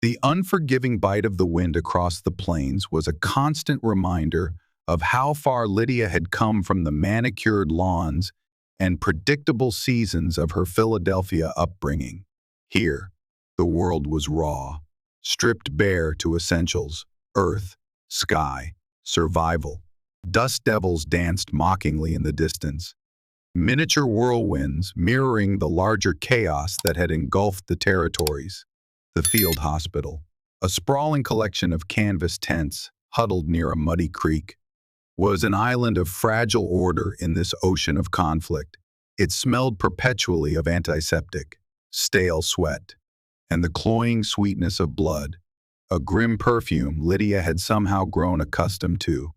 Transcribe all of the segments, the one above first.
The unforgiving bite of the wind across the plains was a constant reminder of how far Lydia had come from the manicured lawns and predictable seasons of her Philadelphia upbringing. Here, the world was raw, stripped bare to essentials: earth, sky, survival. Dust devils danced mockingly in the distance, miniature whirlwinds mirroring the larger chaos that had engulfed the territories. The field hospital, a sprawling collection of canvas tents huddled near a muddy creek, was an island of fragile order in this ocean of conflict. It smelled perpetually of antiseptic, stale sweat, and the cloying sweetness of blood, a grim perfume Lydia had somehow grown accustomed to.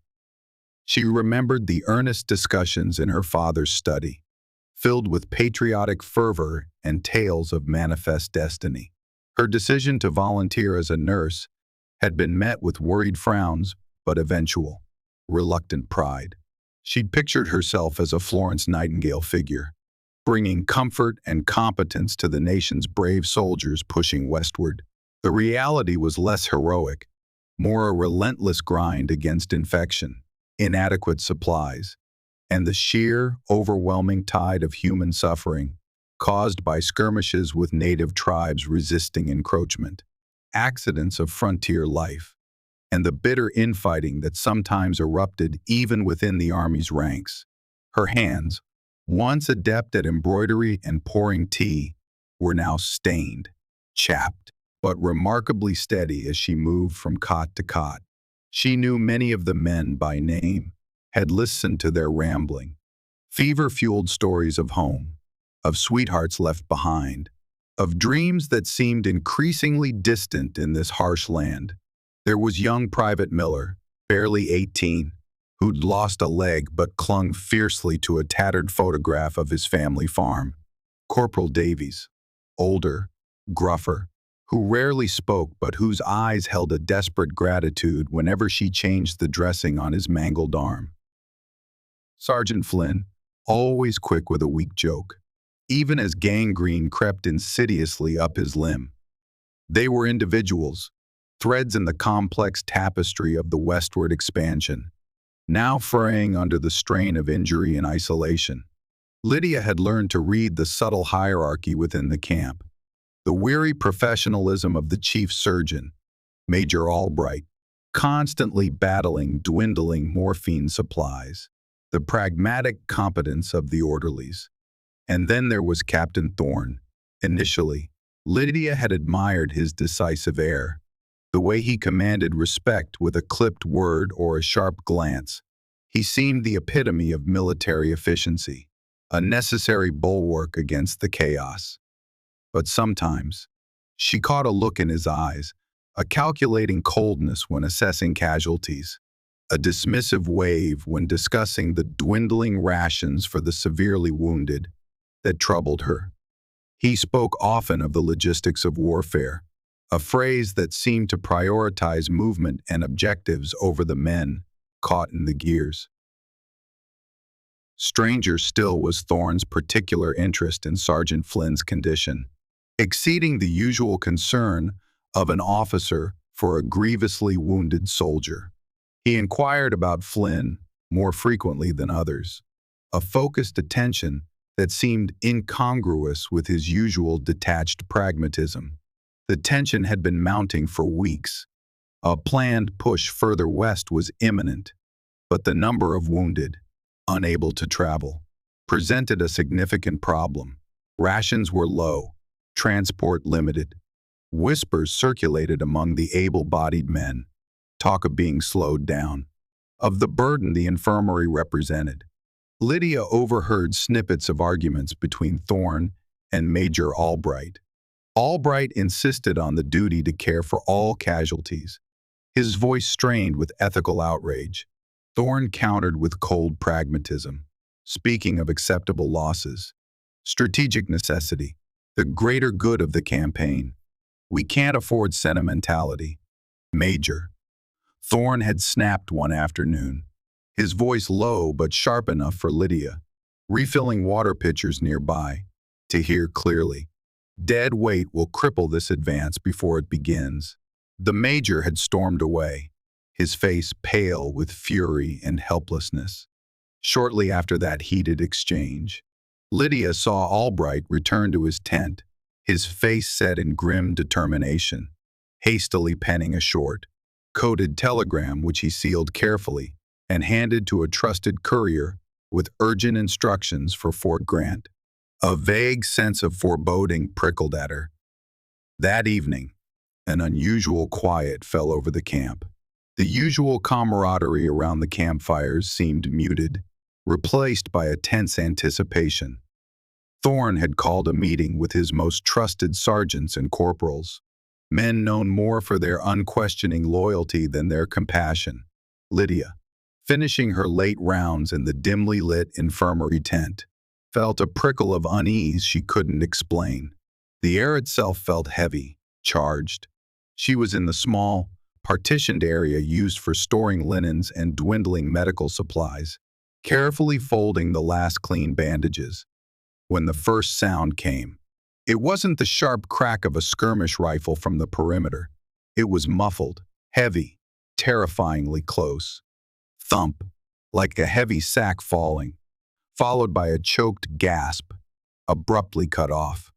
She remembered the earnest discussions in her father's study, filled with patriotic fervor and tales of manifest destiny. Her decision to volunteer as a nurse had been met with worried frowns, but eventual, reluctant pride. She'd pictured herself as a Florence Nightingale figure, bringing comfort and competence to the nation's brave soldiers pushing westward. The reality was less heroic, more a relentless grind against infection, inadequate supplies, and the sheer, overwhelming tide of human suffering caused by skirmishes with native tribes resisting encroachment, accidents of frontier life, and the bitter infighting that sometimes erupted even within the army's ranks. Her hands, once adept at embroidery and pouring tea, were now stained, chapped, but remarkably steady as she moved from cot to cot. She knew many of the men by name, had listened to their rambling, fever-fueled stories of home, of sweethearts left behind, of dreams that seemed increasingly distant in this harsh land. There was young Private Miller, barely 18, who'd lost a leg but clung fiercely to a tattered photograph of his family farm. Corporal Davies, older, gruffer, who rarely spoke but whose eyes held a desperate gratitude whenever she changed the dressing on his mangled arm. Sergeant Flynn, always quick with a weak joke, even as gangrene crept insidiously up his limb. They were individuals, threads in the complex tapestry of the westward expansion, now fraying under the strain of injury and isolation. Lydia had learned to read the subtle hierarchy within the camp. The weary professionalism of the chief surgeon, Major Albright, constantly battling dwindling morphine supplies. The pragmatic competence of the orderlies. And then there was Captain Thorne. Initially, Lydia had admired his decisive air, the way he commanded respect with a clipped word or a sharp glance. He seemed the epitome of military efficiency, a necessary bulwark against the chaos. But sometimes, she caught a look in his eyes, a calculating coldness when assessing casualties, a dismissive wave when discussing the dwindling rations for the severely wounded, that troubled her. He spoke often of the logistics of warfare, a phrase that seemed to prioritize movement and objectives over the men caught in the gears. Stranger still was Thorne's particular interest in Sergeant Flynn's condition, exceeding the usual concern of an officer for a grievously wounded soldier. He inquired about Flynn more frequently than others, a focused attention that seemed incongruous with his usual detached pragmatism. The tension had been mounting for weeks. A planned push further west was imminent, but the number of wounded, unable to travel, presented a significant problem. Rations were low, transport limited. Whispers circulated among the able-bodied men, talk of being slowed down, of the burden the infirmary represented. Lydia overheard snippets of arguments between Thorne and Major Albright. Albright insisted on the duty to care for all casualties, his voice strained with ethical outrage. Thorne countered with cold pragmatism, speaking of acceptable losses, strategic necessity, the greater good of the campaign. We can't afford sentimentality. Major. Thorne had snapped one afternoon, his voice low but sharp enough for Lydia, refilling water pitchers nearby, to hear clearly. Dead weight will cripple this advance before it begins. The major had stormed away, his face pale with fury and helplessness. Shortly after that heated exchange, Lydia saw Albright return to his tent, his face set in grim determination, hastily penning a short, coded telegram which he sealed carefully and handed to a trusted courier with urgent instructions for Fort Grant. A vague sense of foreboding prickled at her. That evening, an unusual quiet fell over the camp. The usual camaraderie around the campfires seemed muted, replaced by a tense anticipation. Thorne had called a meeting with his most trusted sergeants and corporals, men known more for their unquestioning loyalty than their compassion. Lydia, finishing her late rounds in the dimly lit infirmary tent, felt a prickle of unease she couldn't explain. The air itself felt heavy, charged. She was in the small, partitioned area used for storing linens and dwindling medical supplies, carefully folding the last clean bandages, when the first sound came. It wasn't the sharp crack of a skirmish rifle from the perimeter. It was muffled, heavy, terrifyingly close. Thump, like a heavy sack falling, followed by a choked gasp, abruptly cut off.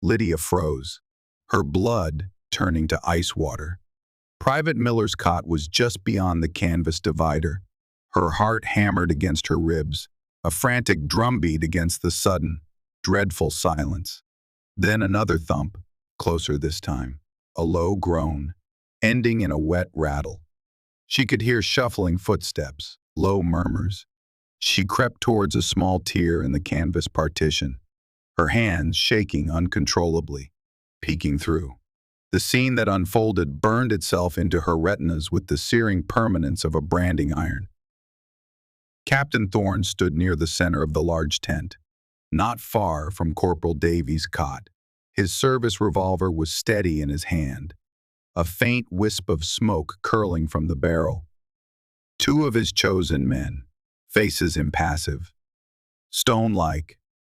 Lydia froze, her blood turning to ice water. Private Miller's cot was just beyond the canvas divider. Her heart hammered against her ribs, a frantic drumbeat against the sudden, dreadful silence. Then another thump, closer this time, a low groan, ending in a wet rattle. She could hear shuffling footsteps, low murmurs. She crept towards a small tear in the canvas partition, her hands shaking uncontrollably, peeking through. The scene that unfolded burned itself into her retinas with the searing permanence of a branding iron. Captain Thorne stood near the center of the large tent, not far from Corporal Davies' cot. His service revolver was steady in his hand, a faint wisp of smoke curling from the barrel. Two of his chosen men, faces impassive, stone-like,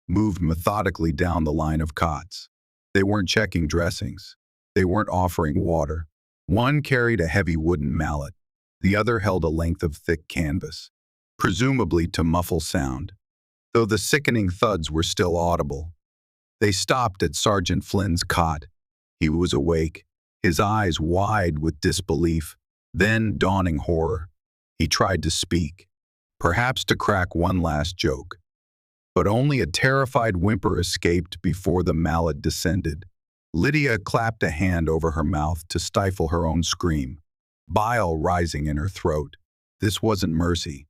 moved methodically down the line of cots. They weren't checking dressings. They weren't offering water. One carried a heavy wooden mallet. The other held a length of thick canvas, presumably to muffle sound, though the sickening thuds were still audible. They stopped at Sergeant Flynn's cot. He was awake, his eyes wide with disbelief, then dawning horror. He tried to speak, perhaps to crack one last joke, but only a terrified whimper escaped before the mallet descended. Lydia clapped a hand over her mouth to stifle her own scream, bile rising in her throat. This wasn't mercy.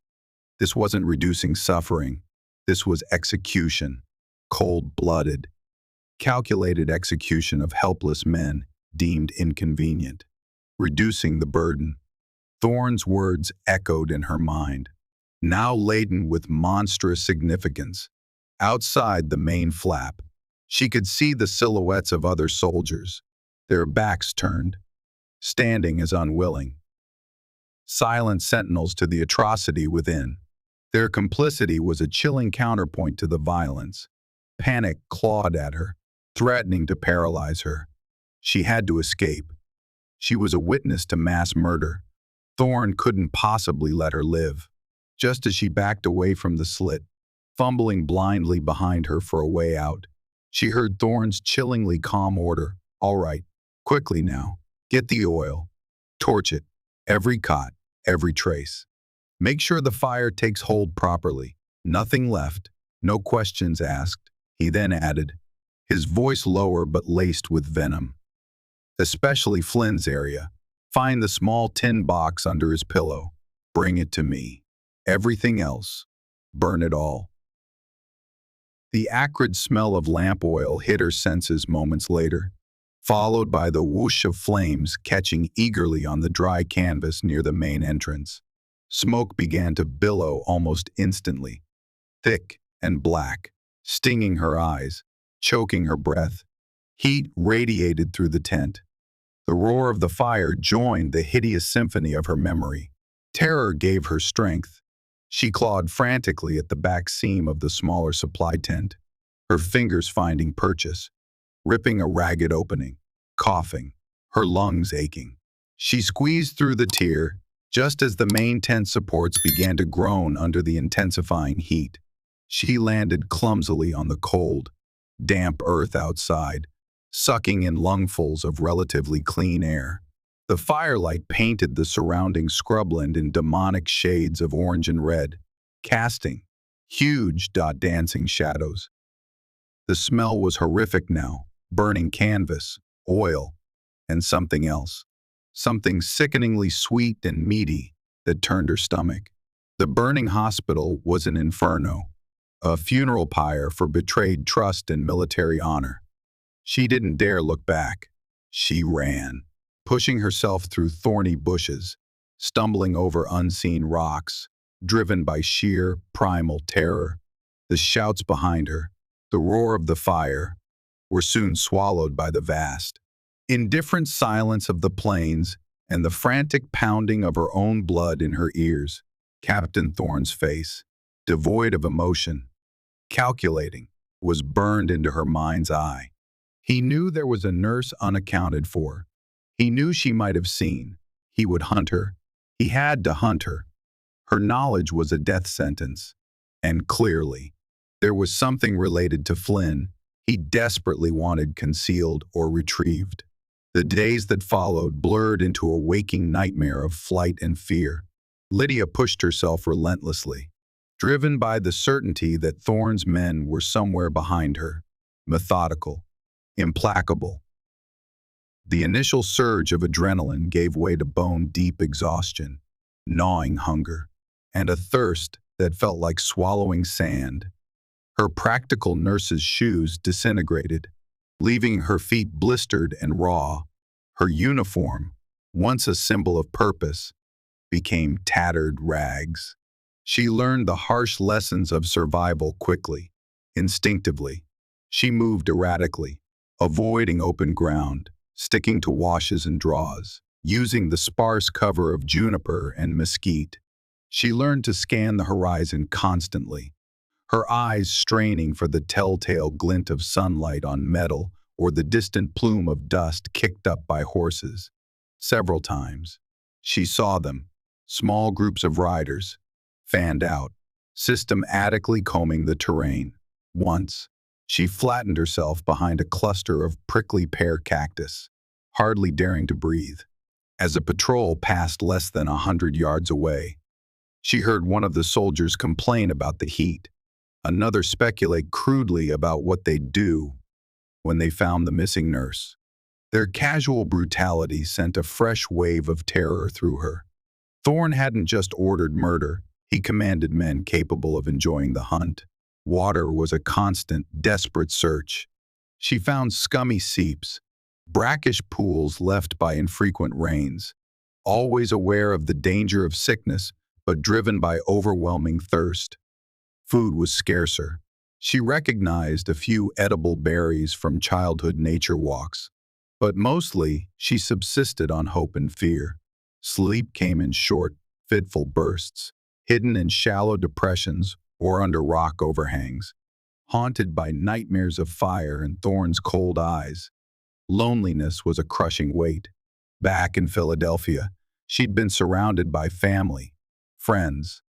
This wasn't reducing suffering. This was execution, cold-blooded, calculated execution of helpless men deemed inconvenient, reducing the burden. Thorne's words echoed in her mind, now laden with monstrous significance. Outside the main flap, she could see the silhouettes of other soldiers, their backs turned, standing as unwilling, silent sentinels to the atrocity within. Their complicity was a chilling counterpoint to the violence. Panic clawed at her, threatening to paralyze her. She had to escape. She was a witness to mass murder. Thorne couldn't possibly let her live. Just as she backed away from the slit, fumbling blindly behind her for a way out, she heard Thorne's chillingly calm order. "All right, quickly now. Get the oil. Torch it. Every cot, every trace. Make sure the fire takes hold properly. Nothing left. No questions asked." He then added, his voice lower but laced with venom. "Especially Flynn's area. Find the small tin box under his pillow. Bring it to me. Everything else, burn it all." The acrid smell of lamp oil hit her senses moments later, followed by the whoosh of flames catching eagerly on the dry canvas near the main entrance. Smoke began to billow almost instantly, thick and black, stinging her eyes, choking her breath. Heat radiated through the tent. The roar of the fire joined the hideous symphony of her memory. Terror gave her strength. She clawed frantically at the back seam of the smaller supply tent, her fingers finding purchase. ripping a ragged opening, coughing, her lungs aching. She squeezed through the tier just as the main tent supports began to groan under the intensifying heat. She landed clumsily on the cold, damp earth outside, sucking in lungfuls of relatively clean air. The firelight painted the surrounding scrubland in demonic shades of orange and red, casting huge dancing shadows. The smell was horrific now, burning canvas, oil, and something else. Something sickeningly sweet and meaty that turned her stomach. The burning hospital was an inferno, a funeral pyre for betrayed trust and military honor. She didn't dare look back. She ran, pushing herself through thorny bushes, stumbling over unseen rocks, driven by sheer, primal terror. The shouts behind her, the roar of the fire, were soon swallowed by the vast, indifferent silence of the plains and the frantic pounding of her own blood in her ears. Captain Thorne's face, devoid of emotion, calculating, was burned into her mind's eye. He knew there was a nurse unaccounted for. He knew she might have seen. He would hunt her. He had to hunt her. Her knowledge was a death sentence. And clearly, there was something related to Flynn he desperately wanted concealed or retrieved. The days that followed blurred into a waking nightmare of flight and fear. Lydia pushed herself relentlessly, driven by the certainty that Thorne's men were somewhere behind her, methodical, implacable. The initial surge of adrenaline gave way to bone-deep exhaustion, gnawing hunger, and a thirst that felt like swallowing sand. Her practical nurse's shoes disintegrated, leaving her feet blistered and raw. Her uniform, once a symbol of purpose, became tattered rags. She learned the harsh lessons of survival quickly, instinctively. She moved erratically, avoiding open ground, sticking to washes and draws, using the sparse cover of juniper and mesquite. She learned to scan the horizon constantly, her eyes straining for the telltale glint of sunlight on metal or the distant plume of dust kicked up by horses. Several times, she saw them, small groups of riders, fanned out, systematically combing the terrain. Once, she flattened herself behind a cluster of prickly pear cactus, hardly daring to breathe. As a patrol passed less than 100 yards away, she heard one of the soldiers complain about the heat, another speculate crudely about what they'd do when they found the missing nurse. Their casual brutality sent a fresh wave of terror through her. Thorne hadn't just ordered murder, he commanded men capable of enjoying the hunt. Water was a constant, desperate search. She found scummy seeps, brackish pools left by infrequent rains, always aware of the danger of sickness, but driven by overwhelming thirst. Food was scarcer. She recognized a few edible berries from childhood nature walks, but mostly she subsisted on hope and fear. Sleep came in short, fitful bursts, hidden in shallow depressions or under rock overhangs, haunted by nightmares of fire and Thorne's cold eyes. Loneliness was a crushing weight. Back in Philadelphia, she'd been surrounded by family, friends,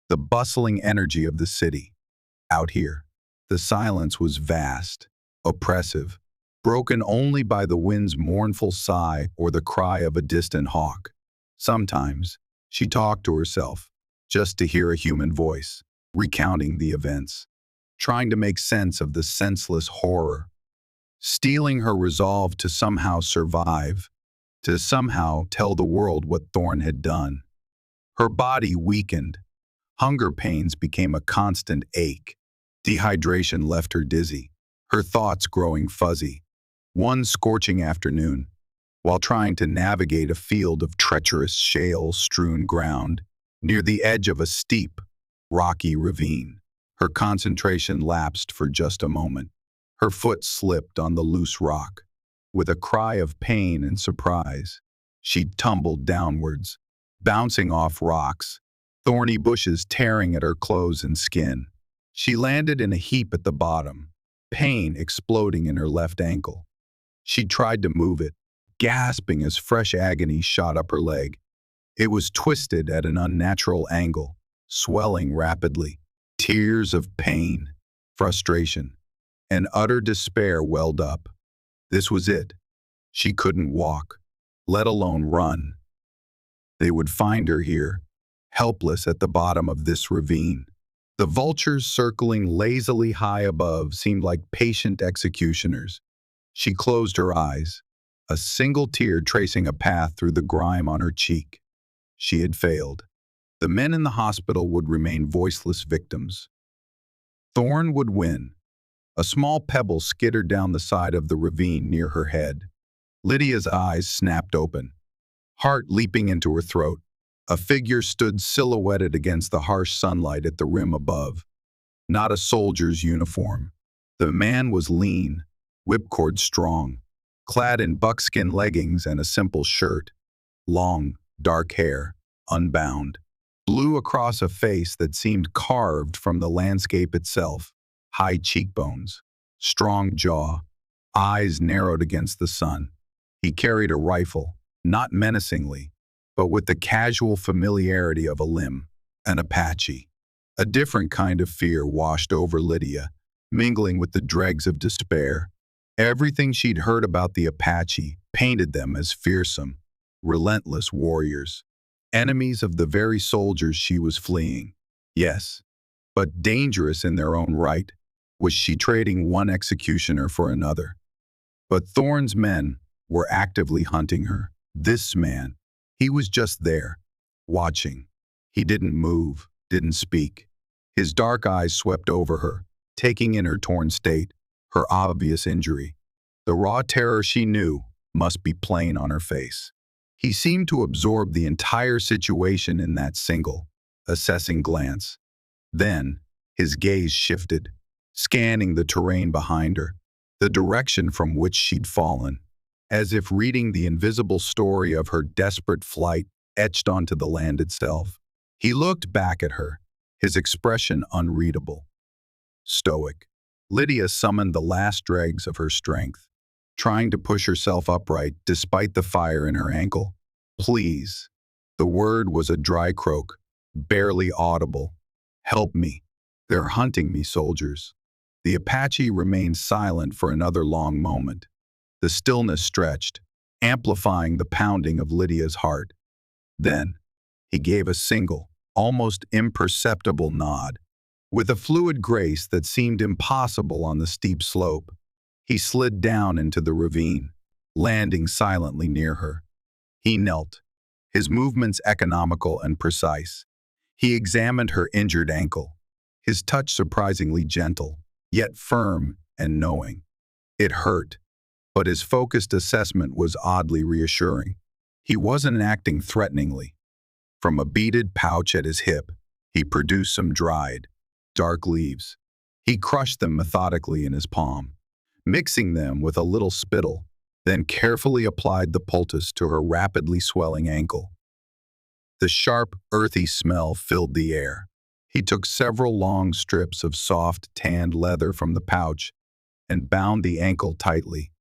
the bustling energy of the city. Out here, the silence was vast, oppressive, broken only by the wind's mournful sigh or the cry of a distant hawk. Sometimes, she talked to herself, just to hear a human voice, recounting the events, trying to make sense of the senseless horror, steeling her resolve to somehow survive, to somehow tell the world what Thorne had done. Her body weakened. Hunger pains became a constant ache. Dehydration left her dizzy, her thoughts growing fuzzy. One scorching afternoon, while trying to navigate a field of treacherous shale-strewn ground near the edge of a steep, rocky ravine, her concentration lapsed for just a moment. Her foot slipped on the loose rock. With a cry of pain and surprise, she tumbled downwards, bouncing off rocks, thorny bushes tearing at her clothes and skin. She landed in a heap at the bottom, pain exploding in her left ankle. She tried to move it, gasping as fresh agony shot up her leg. It was twisted at an unnatural angle, swelling rapidly. Tears of pain, frustration, and utter despair welled up. This was it. She couldn't walk, let alone run. They would find her here, helpless at the bottom of this ravine. The vultures circling lazily high above seemed like patient executioners. She closed her eyes, a single tear tracing a path through the grime on her cheek. She had failed. The men in the hospital would remain voiceless victims. Thorn would win. A small pebble skittered down the side of the ravine near her head. Lydia's eyes snapped open, heart leaping into her throat. A figure stood silhouetted against the harsh sunlight at the rim above. Not a soldier's uniform. The man was lean, whipcord strong, clad in buckskin leggings and a simple shirt. Long, dark hair, unbound, blew across a face that seemed carved from the landscape itself. High cheekbones, strong jaw, eyes narrowed against the sun. He carried a rifle, not menacingly, but with the casual familiarity of a limb, an Apache. A different kind of fear washed over Lydia, mingling with the dregs of despair. Everything she'd heard about the Apache painted them as fearsome, relentless warriors, enemies of the very soldiers she was fleeing. Yes, but dangerous in their own right. Was she trading one executioner for another? But Thorn's men were actively hunting her. This man, he was just there, watching. He didn't move, didn't speak. His dark eyes swept over her, taking in her torn state, her obvious injury. The raw terror she knew must be plain on her face. He seemed to absorb the entire situation in that single, assessing glance. Then, his gaze shifted, scanning the terrain behind her, the direction from which she'd fallen, as if reading the invisible story of her desperate flight etched onto the land itself. He looked back at her, his expression unreadable. Stoic. Lydia summoned the last dregs of her strength, trying to push herself upright despite the fire in her ankle. Please. The word was a dry croak, barely audible. Help me. They're hunting me, soldiers. The Apache remained silent for another long moment. The stillness stretched, amplifying the pounding of Lydia's heart. Then, he gave a single, almost imperceptible nod. With a fluid grace that seemed impossible on the steep slope, he slid down into the ravine, landing silently near her. He knelt, his movements economical and precise. He examined her injured ankle, his touch surprisingly gentle, yet firm and knowing. It hurt, but his focused assessment was oddly reassuring. He wasn't acting threateningly. From a beaded pouch at his hip, he produced some dried, dark leaves. He crushed them methodically in his palm, mixing them with a little spittle, then carefully applied the poultice to her rapidly swelling ankle. The sharp, earthy smell filled the air. He took several long strips of soft, tanned leather from the pouch and bound the ankle tightly,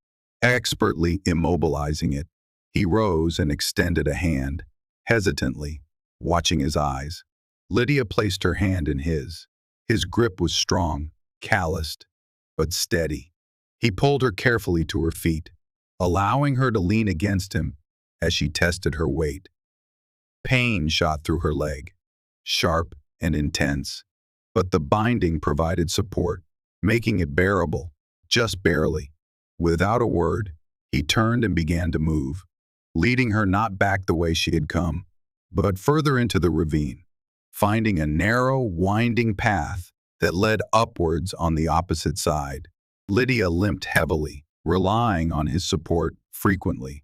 expertly immobilizing it. He rose and extended a hand, hesitantly, watching his eyes. Lydia placed her hand in his. His grip was strong, calloused, but steady. He pulled her carefully to her feet, allowing her to lean against him as she tested her weight. Pain shot through her leg, sharp and intense, but the binding provided support, making it bearable, just barely. Without a word, he turned and began to move, leading her not back the way she had come, but further into the ravine, finding a narrow, winding path that led upwards on the opposite side. Lydia limped heavily, relying on his support frequently.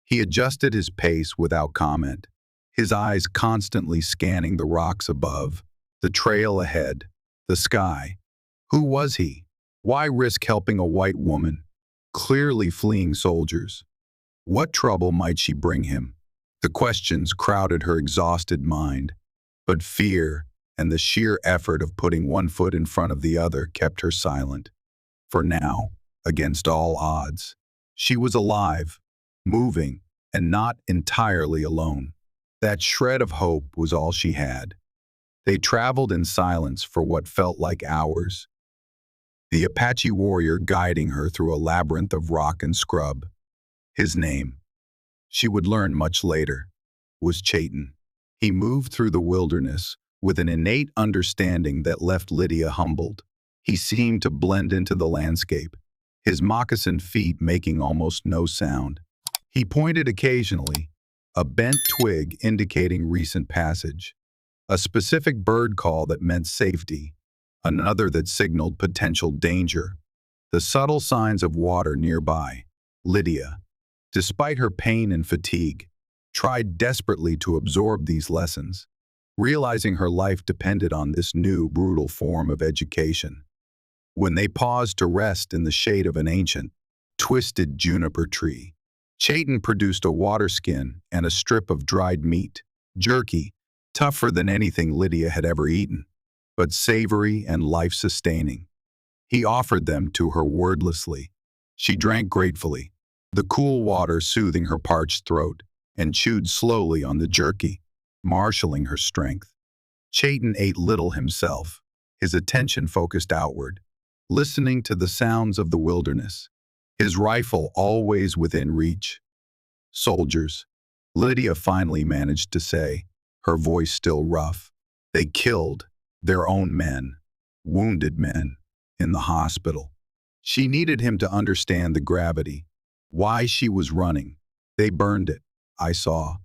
He adjusted his pace without comment, his eyes constantly scanning the rocks above, the trail ahead, the sky. Who was he? Why risk helping a white woman, clearly fleeing soldiers? What trouble might she bring him? The questions crowded her exhausted mind, but fear and the sheer effort of putting one foot in front of the other kept her silent. For now, against all odds, she was alive, moving, and not entirely alone. That shred of hope was all she had. They traveled in silence for what felt like hours, the Apache warrior guiding her through a labyrinth of rock and scrub. His name, she would learn much later, was Chayton. He moved through the wilderness with an innate understanding that left Lydia humbled. He seemed to blend into the landscape, his moccasined feet making almost no sound. He pointed occasionally, a bent twig indicating recent passage, a specific bird call that meant safety, another that signaled potential danger, the subtle signs of water nearby. Lydia, despite her pain and fatigue, tried desperately to absorb these lessons, realizing her life depended on this new, brutal form of education. When they paused to rest in the shade of an ancient, twisted juniper tree, Chayton produced a water skin and a strip of dried meat, jerky, tougher than anything Lydia had ever eaten, but savory and life-sustaining. He offered them to her wordlessly. She drank gratefully, the cool water soothing her parched throat, and chewed slowly on the jerky, marshaling her strength. Chayton ate little himself, his attention focused outward, listening to the sounds of the wilderness, his rifle always within reach. Soldiers, Lydia finally managed to say, her voice still rough. They killed their own men, wounded men, in the hospital. She needed him to understand the gravity, why she was running. They burned it, I saw.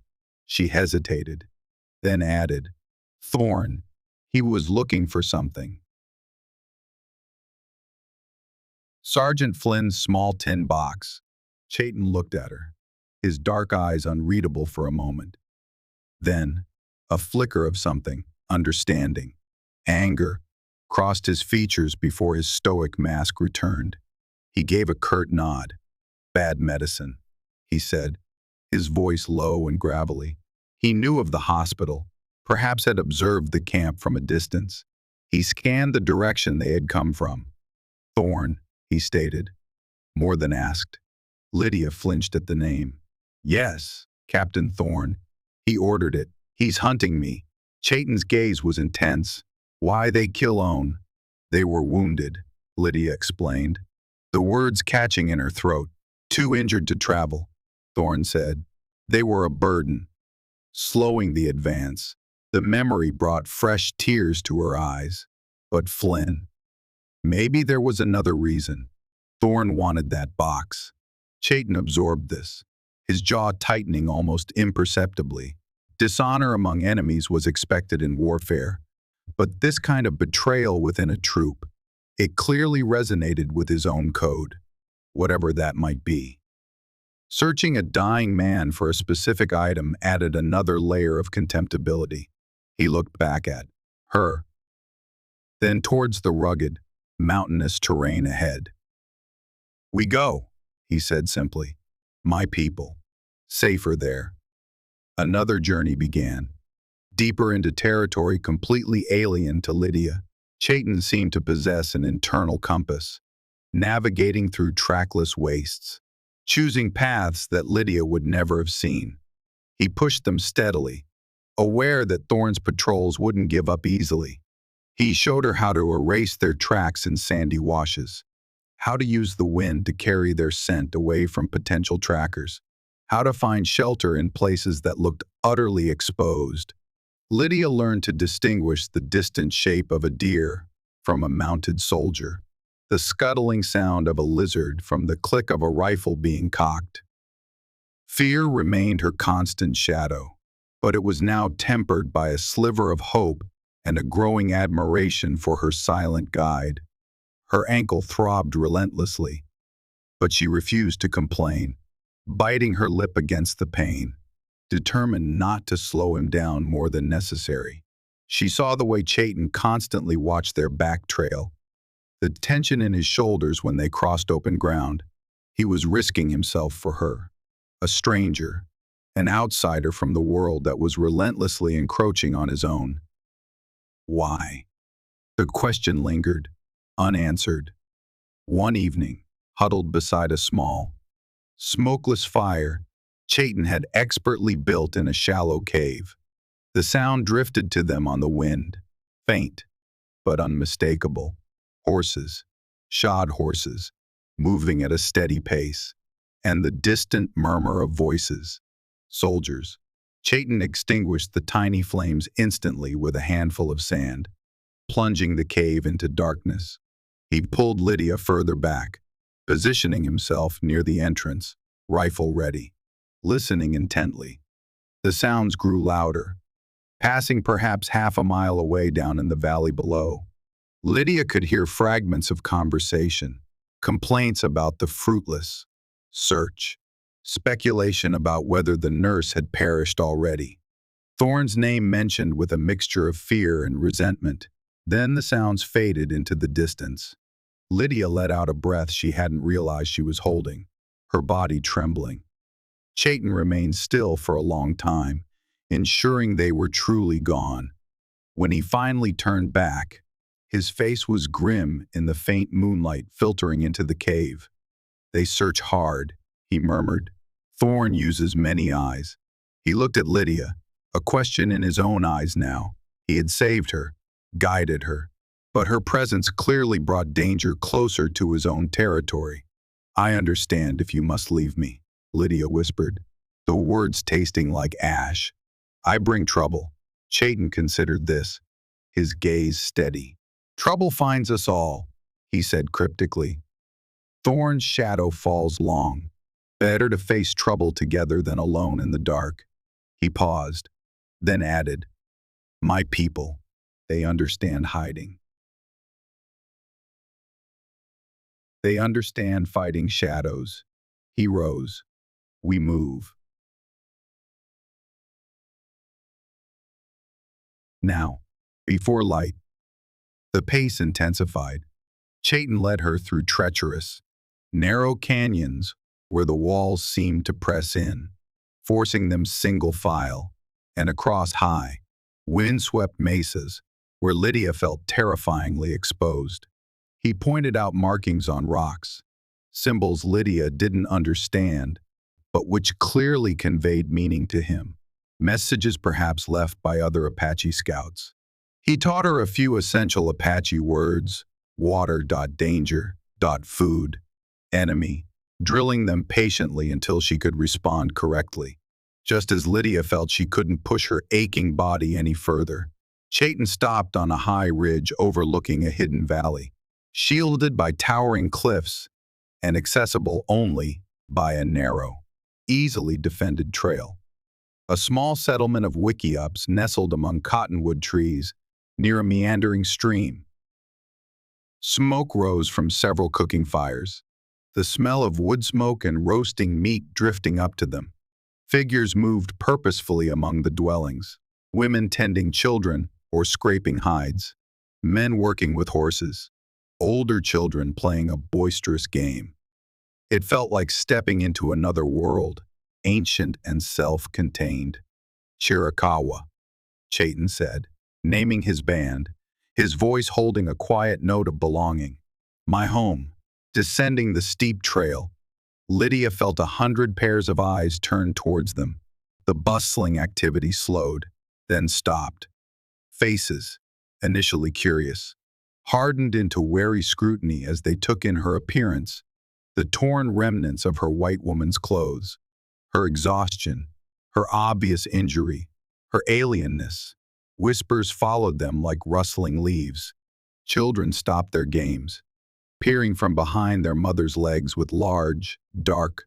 She hesitated, then added, Thorn, he was looking for something. Sergeant Flynn's small tin box. Chayton looked at her, his dark eyes unreadable for a moment. Then, a flicker of something, understanding, anger, crossed his features before his stoic mask returned. He gave a curt nod. Bad medicine, he said, his voice low and gravelly. He knew of the hospital, perhaps had observed the camp from a distance. He scanned the direction they had come from. Thorn, he stated, more than asked. Lydia flinched at the name. Yes, Captain Thorn. He ordered it. He's hunting me. Chayton's gaze was intense. Why they kill own? They were wounded, Lydia explained, the words catching in her throat. Too injured to travel, Thorn said. They were a burden, slowing the advance. The memory brought fresh tears to her eyes. But Flynn. Maybe there was another reason. Thorn wanted that box. Chayton absorbed this, his jaw tightening almost imperceptibly. Dishonor among enemies was expected in warfare, but this kind of betrayal within a troop, it clearly resonated with his own code, whatever that might be. Searching a dying man for a specific item added another layer of contemptibility. He looked back at her, then towards the rugged, mountainous terrain ahead. We go, he said simply. My people. Safer there. Another journey began, deeper into territory completely alien to Lydia. Chayton seemed to possess an internal compass, navigating through trackless wastes, choosing paths that Lydia would never have seen. He pushed them steadily, aware that Thorn's patrols wouldn't give up easily. He showed her how to erase their tracks in sandy washes, how to use the wind to carry their scent away from potential trackers, how to find shelter in places that looked utterly exposed. Lydia learned to distinguish the distant shape of a deer from a mounted soldier, the scuttling sound of a lizard from the click of a rifle being cocked. Fear remained her constant shadow, but it was now tempered by a sliver of hope and a growing admiration for her silent guide. Her ankle throbbed relentlessly, but she refused to complain, biting her lip against the pain, determined not to slow him down more than necessary. She saw the way Chayton constantly watched their back trail, the tension in his shoulders when they crossed open ground. He was risking himself for her, a stranger, an outsider from the world that was relentlessly encroaching on his own. Why? The question lingered, unanswered. One evening, huddled beside a small, smokeless fire Chayton had expertly built in a shallow cave, the sound drifted to them on the wind, faint but unmistakable. Horses, shod horses, moving at a steady pace, and the distant murmur of voices. Soldiers. Chayton extinguished the tiny flames instantly with a handful of sand, plunging the cave into darkness. He pulled Lydia further back, positioning himself near the entrance, rifle ready, listening intently. The sounds grew louder, passing perhaps half a mile away down in the valley below. Lydia could hear fragments of conversation, complaints about the fruitless search, speculation about whether the nurse had perished already. Thorne's name mentioned with a mixture of fear and resentment. Then the sounds faded into the distance. Lydia let out a breath she hadn't realized she was holding, her body trembling. Chayton remained still for a long time, ensuring they were truly gone. When he finally turned back, his face was grim in the faint moonlight filtering into the cave. "They search hard," he murmured. "Thorne uses many eyes." He looked at Lydia, a question in his own eyes now. He had saved her, guided her, but her presence clearly brought danger closer to his own territory. "I understand if you must leave me," Lydia whispered, the words tasting like ash. "I bring trouble." Chayton considered this, his gaze steady. "Trouble finds us all," he said cryptically. "Thorne's shadow falls long. Better to face trouble together than alone in the dark." He paused, then added, "My people, they understand hiding. They understand fighting shadows." He rose. "We move." Now, before light, the pace intensified. Chayton led her through treacherous, narrow canyons where the walls seemed to press in, forcing them single file, and across high, windswept mesas where Lydia felt terrifyingly exposed. He pointed out markings on rocks, symbols Lydia didn't understand, but which clearly conveyed meaning to him, messages perhaps left by other Apache scouts. He taught her a few essential Apache words: water, danger, food, enemy, drilling them patiently until she could respond correctly. Just as Lydia felt she couldn't push her aching body any further, Chayton stopped on a high ridge overlooking a hidden valley, shielded by towering cliffs and accessible only by a narrow, easily defended trail. A small settlement of wickiups nestled among cottonwood trees near a meandering stream. Smoke rose from several cooking fires, the smell of wood smoke and roasting meat drifting up to them. Figures moved purposefully among the dwellings, women tending children or scraping hides, men working with horses, older children playing a boisterous game. It felt like stepping into another world, ancient and self-contained. "Chiricahua," Chayton said, naming his band, his voice holding a quiet note of belonging. "My home." Descending the steep trail, Lydia felt 100 pairs of eyes turned towards them. The bustling activity slowed, then stopped. Faces, initially curious, hardened into wary scrutiny as they took in her appearance, the torn remnants of her white woman's clothes, her exhaustion, her obvious injury, her alienness. Whispers followed them like rustling leaves. Children stopped their games, peering from behind their mother's legs with large, dark,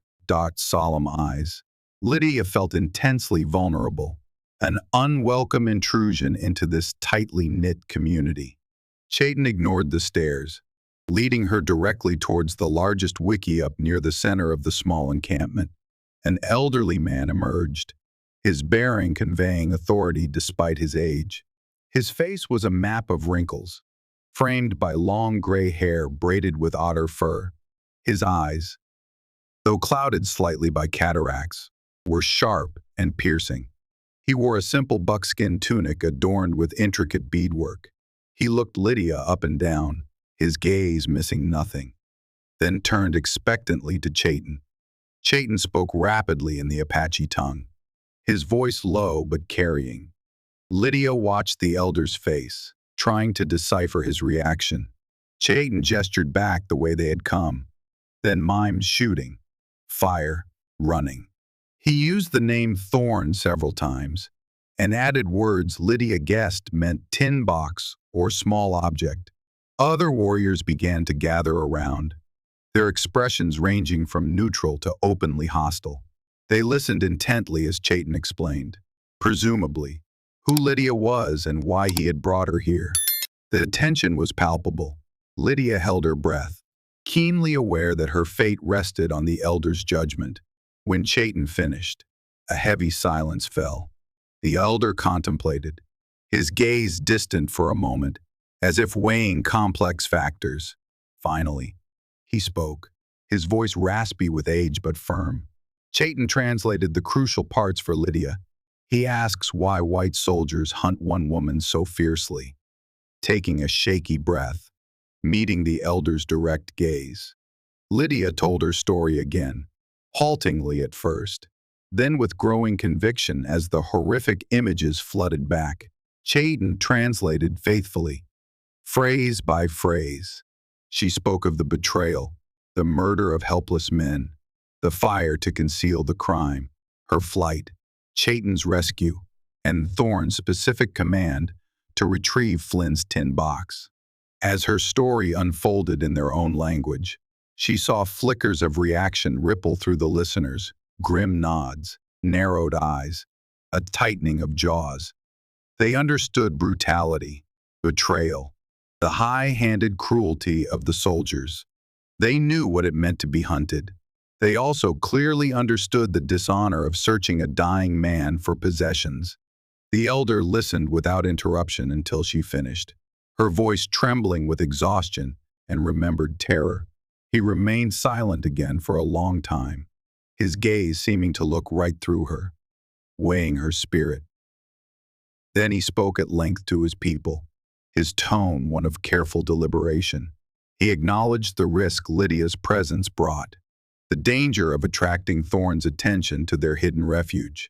solemn eyes. Lydia felt intensely vulnerable, an unwelcome intrusion into this tightly knit community. Chayton ignored the stares, leading her directly towards the largest wickiup near the center of the small encampment. An elderly man emerged, his bearing conveying authority despite his age. His face was a map of wrinkles, framed by long gray hair braided with otter fur. His eyes, though clouded slightly by cataracts, were sharp and piercing. He wore a simple buckskin tunic adorned with intricate beadwork. He looked Lydia up and down, his gaze missing nothing. then turned expectantly to Chayton. Chayton spoke rapidly in the Apache tongue, his voice low but carrying. Lydia watched the elder's face, trying to decipher his reaction. Chayton gestured back the way they had come, then mimed shooting, fire, running. He used the name Thorn several times, and added words Lydia guessed meant tin box or small object. Other warriors began to gather around, their expressions ranging from neutral to openly hostile. They listened intently as Chayton explained, presumably, who Lydia was and why he had brought her here. The tension was palpable. Lydia held her breath, keenly aware that her fate rested on the elder's judgment. When Chayton finished, a heavy silence fell. The elder contemplated, his gaze distant for a moment, as if weighing complex factors. Finally, he spoke, his voice raspy with age but firm. Chayton translated the crucial parts for Lydia. He asks why white soldiers hunt one woman so fiercely. Taking a shaky breath, meeting the elder's direct gaze, Lydia told her story again, haltingly at first, then with growing conviction as the horrific images flooded back. Chayton translated faithfully, phrase by phrase. She spoke of the betrayal, the murder of helpless men, the fire to conceal the crime, her flight, Chayton's rescue, and Thorne's specific command to retrieve Flynn's tin box. As her story unfolded in their own language, she saw flickers of reaction ripple through the listeners, grim nods, narrowed eyes, a tightening of jaws. They understood brutality, betrayal, the high-handed cruelty of the soldiers. They knew what it meant to be hunted. They also clearly understood the dishonor of searching a dying man for possessions. The elder listened without interruption until she finished, her voice trembling with exhaustion and remembered terror. He remained silent again for a long time, his gaze seeming to look right through her, weighing her spirit. Then he spoke at length to his people, his tone one of careful deliberation. He acknowledged the risk Lydia's presence brought, the danger of attracting Thorne's attention to their hidden refuge.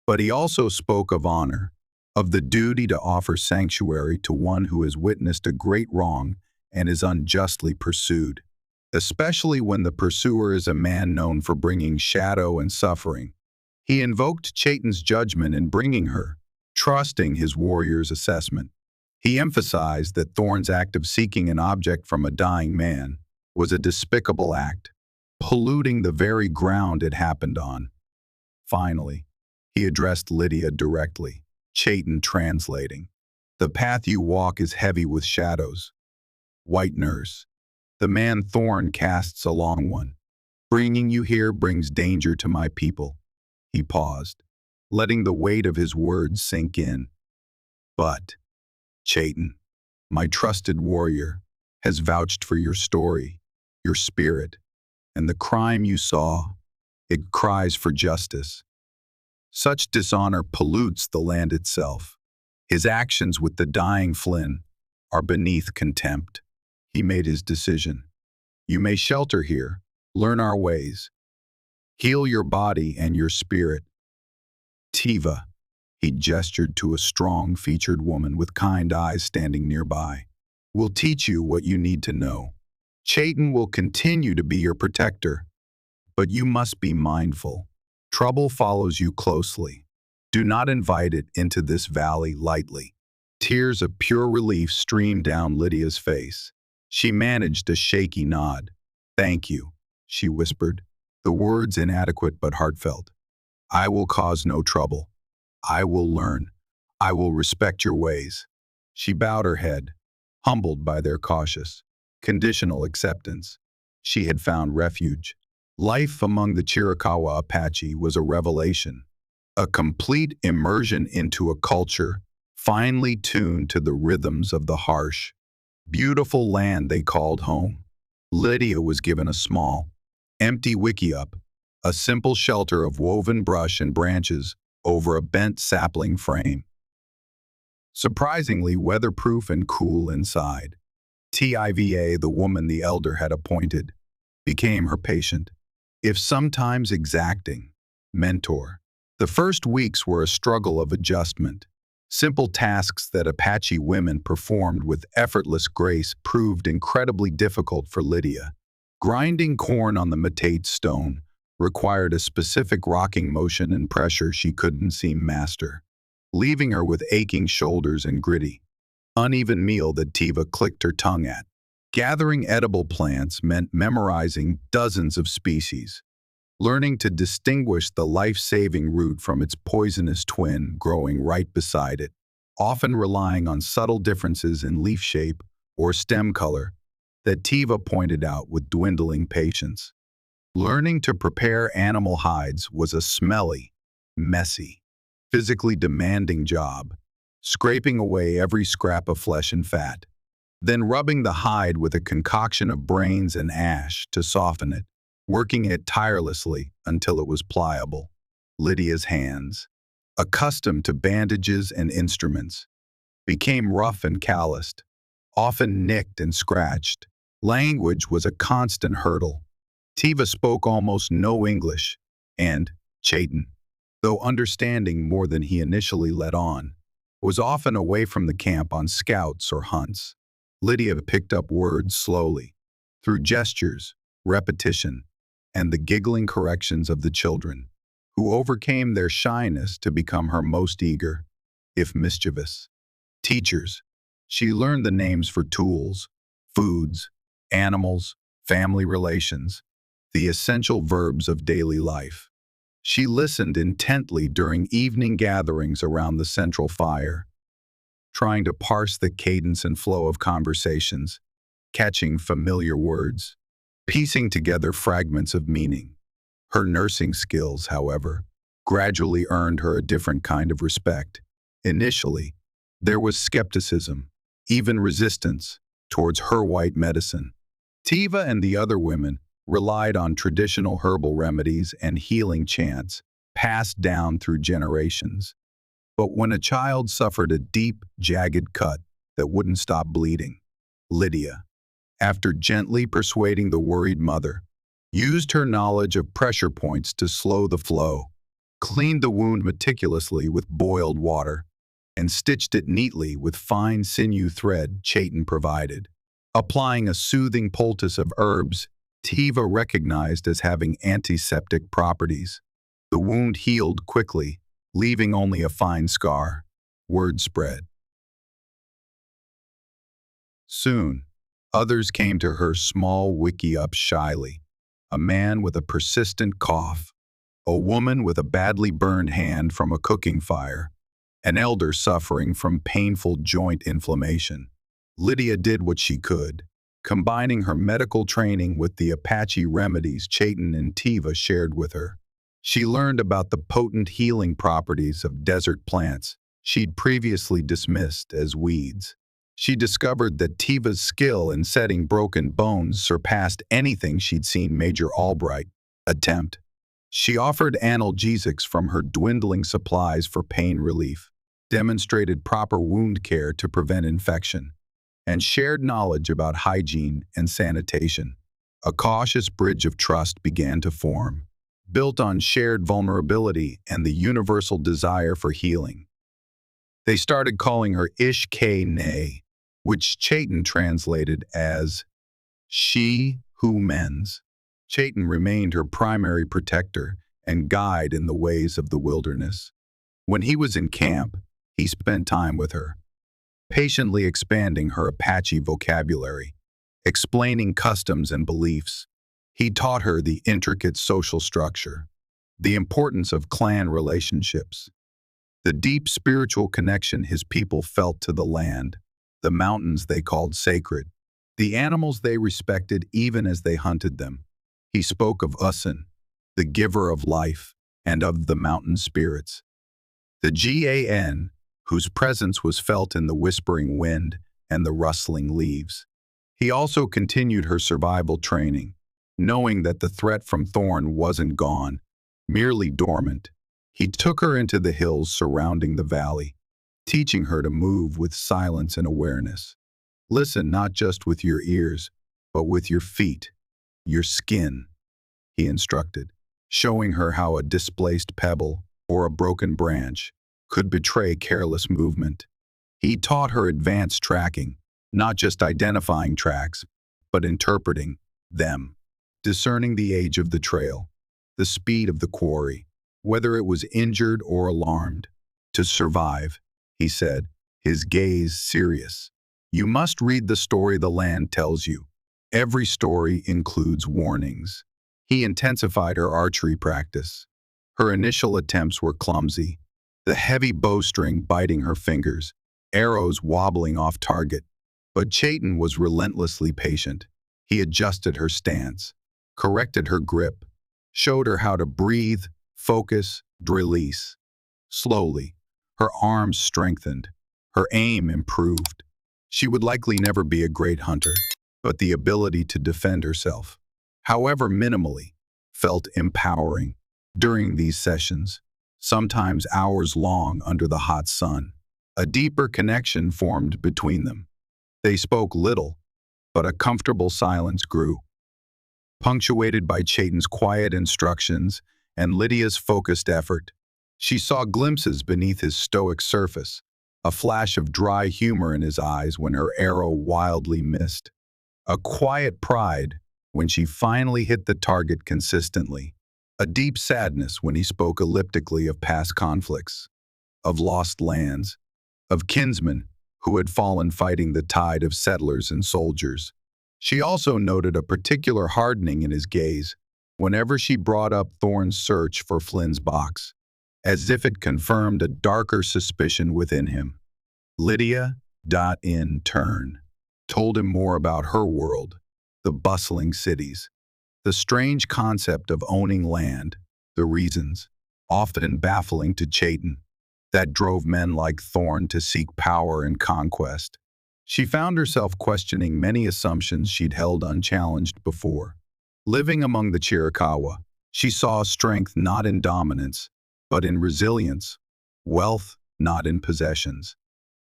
But he also spoke of honor, of the duty to offer sanctuary to one who has witnessed a great wrong and is unjustly pursued, especially when the pursuer is a man known for bringing shadow and suffering. He invoked Chayton's judgment in bringing her, trusting his warrior's assessment. He emphasized that Thorne's act of seeking an object from a dying man was a despicable act, polluting the very ground it happened on. Finally, he addressed Lydia directly, Chayton translating. The path you walk is heavy with shadows. White nurse, the man Thorne casts a long one. Bringing you here brings danger to my people. He paused, letting the weight of his words sink in. But, Chayton, my trusted warrior, has vouched for your story, your spirit, and the crime you saw. It cries for justice. Such dishonor pollutes the land itself. His actions with the dying Flynn are beneath contempt. He made his decision. You may shelter here, learn our ways. Heal your body and your spirit. Tiva, he gestured to a strong-featured woman with kind eyes standing nearby, will teach you what you need to know. Chayton will continue to be your protector, but you must be mindful. Trouble follows you closely. Do not invite it into this valley lightly. Tears of pure relief streamed down Lydia's face. She managed a shaky nod. Thank you, she whispered, the words inadequate but heartfelt. I will cause no trouble. I will learn. I will respect your ways. She bowed her head, humbled by their cautious, conditional acceptance. She had found refuge. Life among the Chiricahua Apache was a revelation, a complete immersion into a culture finely tuned to the rhythms of the harsh, beautiful land they called home. Lydia was given a small, empty wickiup, a simple shelter of woven brush and branches over a bent sapling frame. Surprisingly weatherproof and cool inside. Tiva, the woman the elder had appointed, became her patient, if sometimes exacting, mentor. The first weeks were a struggle of adjustment. Simple tasks that Apache women performed with effortless grace proved incredibly difficult for Lydia. Grinding corn on the matate stone required a specific rocking motion and pressure she couldn't seem to master, leaving her with aching shoulders and gritty, uneven meal that Tiva clicked her tongue at. Gathering edible plants meant memorizing dozens of species, learning to distinguish the life-saving root from its poisonous twin growing right beside it, often relying on subtle differences in leaf shape or stem color that Tiva pointed out with dwindling patience. Learning to prepare animal hides was a smelly, messy, physically demanding job, scraping away every scrap of flesh and fat, then rubbing the hide with a concoction of brains and ash to soften it, working it tirelessly until it was pliable. Lydia's hands, accustomed to bandages and instruments, became rough and calloused, often nicked and scratched. Language was a constant hurdle. Tiva spoke almost no English, and Chayton, though understanding more than he initially let on, was often away from the camp on scouts or hunts. Lydia picked up words slowly, through gestures, repetition, and the giggling corrections of the children, who overcame their shyness to become her most eager, if mischievous, teachers. She learned the names for tools, foods, animals, family relations, the essential verbs of daily life. She listened intently during evening gatherings around the central fire, trying to parse the cadence and flow of conversations, catching familiar words, piecing together fragments of meaning. Her nursing skills, however, gradually earned her a different kind of respect. Initially, there was skepticism, even resistance, towards her white medicine. Tiva and the other women relied on traditional herbal remedies and healing chants passed down through generations. But when a child suffered a deep, jagged cut that wouldn't stop bleeding, Lydia, after gently persuading the worried mother, used her knowledge of pressure points to slow the flow, cleaned the wound meticulously with boiled water, and stitched it neatly with fine sinew thread Chayton provided. Applying a soothing poultice of herbs Tiva recognized as having antiseptic properties, the wound healed quickly, leaving only a fine scar. Word spread. Soon, others came to her small wiki-up shyly. A man with a persistent cough, a woman with a badly burned hand from a cooking fire, an elder suffering from painful joint inflammation. Lydia did what she could, combining her medical training with the Apache remedies Chayton and Tiva shared with her. She learned about the potent healing properties of desert plants she'd previously dismissed as weeds. She discovered that Tiva's skill in setting broken bones surpassed anything she'd seen Major Albright attempt. She offered analgesics from her dwindling supplies for pain relief, demonstrated proper wound care to prevent infection, and shared knowledge about hygiene and sanitation. A cautious bridge of trust began to form, built on shared vulnerability and the universal desire for healing. They started calling her Ish-K-Nay, which Chayton translated as she who mends. Chayton remained her primary protector and guide in the ways of the wilderness. When he was in camp, he spent time with her, patiently expanding her Apache vocabulary, explaining customs and beliefs. He taught her the intricate social structure, the importance of clan relationships, the deep spiritual connection his people felt to the land, the mountains they called sacred, the animals they respected even as they hunted them. He spoke of Usan, the giver of life, and of the mountain spirits, the Gan, whose presence was felt in the whispering wind and the rustling leaves. He also continued her survival training, knowing that the threat from Thorn wasn't gone, merely dormant. He took her into the hills surrounding the valley, teaching her to move with silence and awareness. Listen not just with your ears, but with your feet. Your skin, he instructed, showing her how a displaced pebble or a broken branch could betray careless movement. He taught her advanced tracking, not just identifying tracks, but interpreting them, discerning the age of the trail, the speed of the quarry, whether it was injured or alarmed. To survive, he said, his gaze serious. You must read the story the land tells you. Every story includes warnings. He intensified her archery practice. Her initial attempts were clumsy, the heavy bowstring biting her fingers, arrows wobbling off target. But Chayton was relentlessly patient. He adjusted her stance, corrected her grip, showed her how to breathe, focus, release. Slowly, her arms strengthened, her aim improved. She would likely never be a great hunter, but the ability to defend herself, however minimally, felt empowering. During these sessions, sometimes hours long under the hot sun, a deeper connection formed between them. They spoke little, but a comfortable silence grew, punctuated by Chayton's quiet instructions and Lydia's focused effort. She saw glimpses beneath his stoic surface, a flash of dry humor in his eyes when her arrow wildly missed, a quiet pride when she finally hit the target consistently, a deep sadness when he spoke elliptically of past conflicts, of lost lands, of kinsmen who had fallen fighting the tide of settlers and soldiers. She also noted a particular hardening in his gaze whenever she brought up Thorne's search for Flynn's box, as if it confirmed a darker suspicion within him. Lydia, in turn, told him more about her world, the bustling cities, the strange concept of owning land, the reasons, often baffling to Chayton, that drove men like Thorne to seek power and conquest. She found herself questioning many assumptions she'd held unchallenged before. Living among the Chiricahua, she saw strength not in dominance, but in resilience, wealth not in possessions,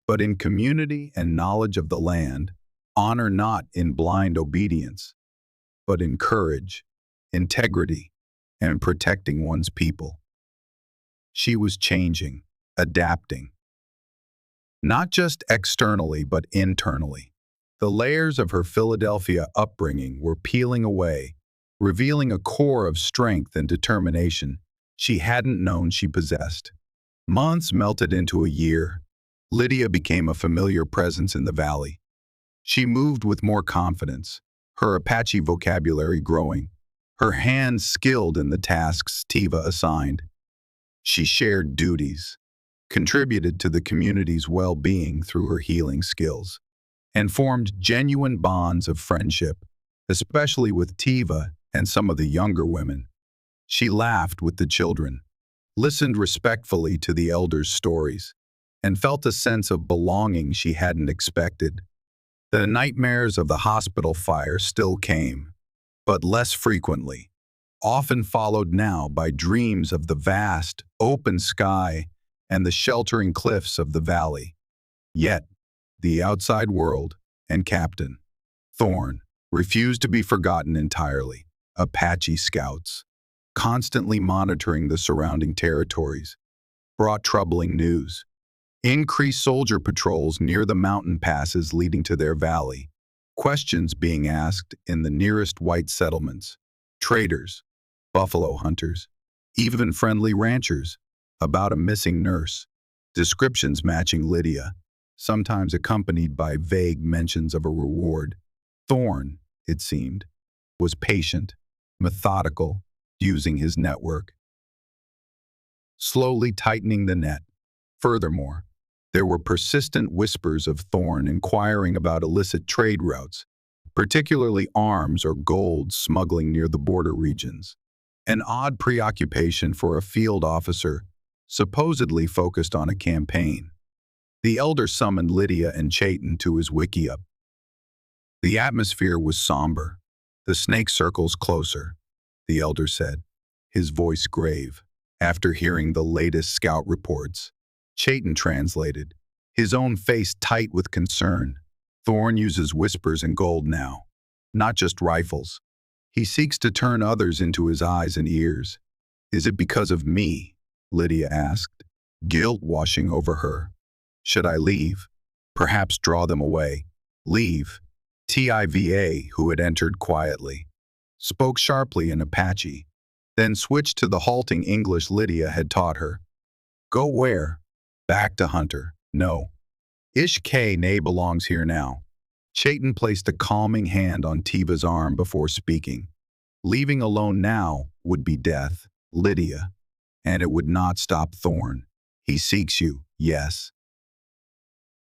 but in community and knowledge of the land, honor not in blind obedience, but in courage, integrity, and protecting one's people. She was changing, adapting, not just externally but internally. The layers of her Philadelphia upbringing were peeling away, revealing a core of strength and determination she hadn't known she possessed. Months melted into a year. Lydia became a familiar presence in the valley. She moved with more confidence, her Apache vocabulary growing, her hands skilled in the tasks Tiva assigned. She shared duties, contributed to the community's well-being through her healing skills, and formed genuine bonds of friendship, especially with Tiva and some of the younger women. She laughed with the children, listened respectfully to the elders' stories, and felt a sense of belonging she hadn't expected. The nightmares of the hospital fire still came, but less frequently, often followed now by dreams of the vast, open sky and the sheltering cliffs of the valley. Yet, the outside world and Captain Thorne refused to be forgotten entirely. Apache scouts, constantly monitoring the surrounding territories, brought troubling news. Increased soldier patrols near the mountain passes leading to their valley, questions being asked in the nearest white settlements, traders, buffalo hunters, even friendly ranchers, about a missing nurse, descriptions matching Lydia, sometimes accompanied by vague mentions of a reward. Thorne, it seemed, was patient, methodical, using his network, slowly tightening the net. Furthermore, there were persistent whispers of Thorne inquiring about illicit trade routes, particularly arms or gold smuggling near the border regions. An odd preoccupation for a field officer supposedly focused on a campaign. The elder summoned Lydia and Chayton to his wickiup. The atmosphere was somber, the snake circles closer, the elder said, his voice grave. After hearing the latest scout reports, Chayton translated, his own face tight with concern. Thorne uses whispers and gold now, not just rifles. He seeks to turn others into his eyes and ears. Is it because of me? Lydia asked, guilt washing over her. Should I leave? Perhaps draw them away. Leave. Tiva, who had entered quietly, spoke sharply in Apache, then switched to the halting English Lydia had taught her. Go where? Back to Hunter. No. Nay belongs here now. Chayton placed a calming hand on Tiva's arm before speaking. Leaving alone now would be death, Lydia, and it would not stop Thorn. He seeks you, yes.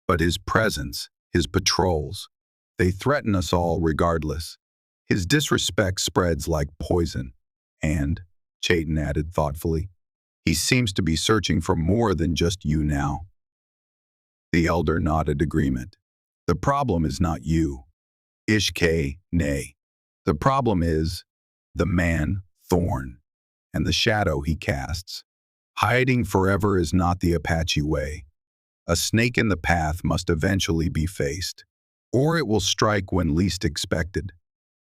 But his presence, his patrols, they threaten us all regardless. His disrespect spreads like poison. And, Chayton added thoughtfully, he seems to be searching for more than just you now. The elder nodded agreement. The problem is not you. Nay. The problem is the man, Thorn, and the shadow he casts. Hiding forever is not the Apache way. A snake in the path must eventually be faced, or it will strike when least expected.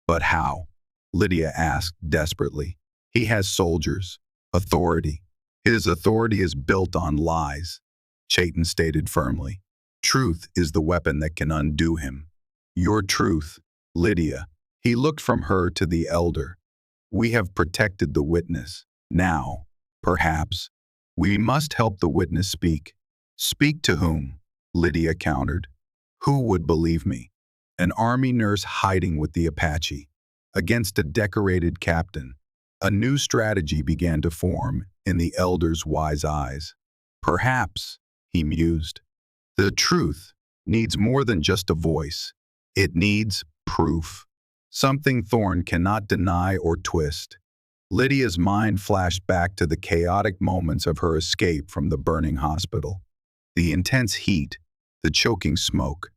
But how? Lydia asked desperately. He has soldiers, authority. His authority is built on lies, Chayton stated firmly. Truth is the weapon that can undo him. Your truth, Lydia. He looked from her to the elder. We have protected the witness. Now, perhaps, we must help the witness speak. Speak to whom? Lydia countered. Who would believe me? An army nurse hiding with the Apache against a decorated captain. A new strategy began to form in the elder's wise eyes. Perhaps, he mused, the truth needs more than just a voice. It needs proof. Something Thorn cannot deny or twist. Lydia's mind flashed back to the chaotic moments of her escape from the burning hospital. The intense heat, the choking smoke,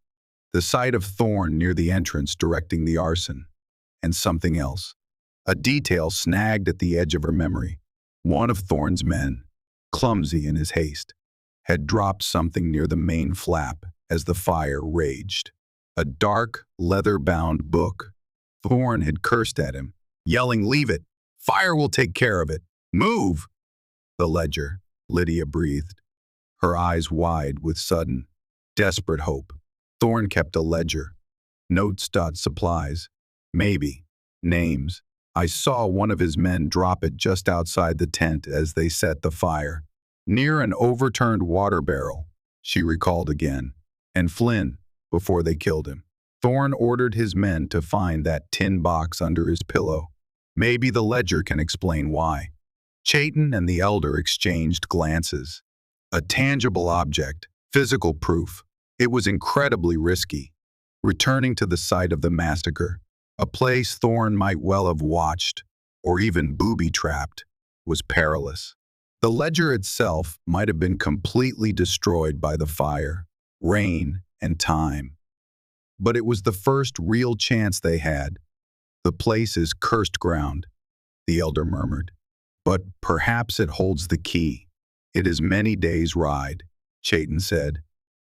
the sight of Thorn near the entrance directing the arson, and something else. A detail snagged at the edge of her memory. One of Thorn's men, clumsy in his haste, had dropped something near the main flap as the fire raged. A dark, leather-bound book. Thorn had cursed at him, yelling, "Leave it! Fire will take care of it! Move!" The ledger, Lydia breathed, her eyes wide with sudden, desperate hope. Thorn kept a ledger. Notes. Supplies. Maybe. Names. I saw one of his men drop it just outside the tent as they set the fire. Near an overturned water barrel, she recalled again. And Flynn, before they killed him. Thorn ordered his men to find that tin box under his pillow. Maybe the ledger can explain why. Chayton and the elder exchanged glances. A tangible object, physical proof. It was incredibly risky. Returning to the site of the massacre, a place Thorn might well have watched, or even booby-trapped, was perilous. The ledger itself might have been completely destroyed by the fire, rain, and time. But it was the first real chance they had. The place is cursed ground, the elder murmured. But perhaps it holds the key. It is many days' ride, Chayton said,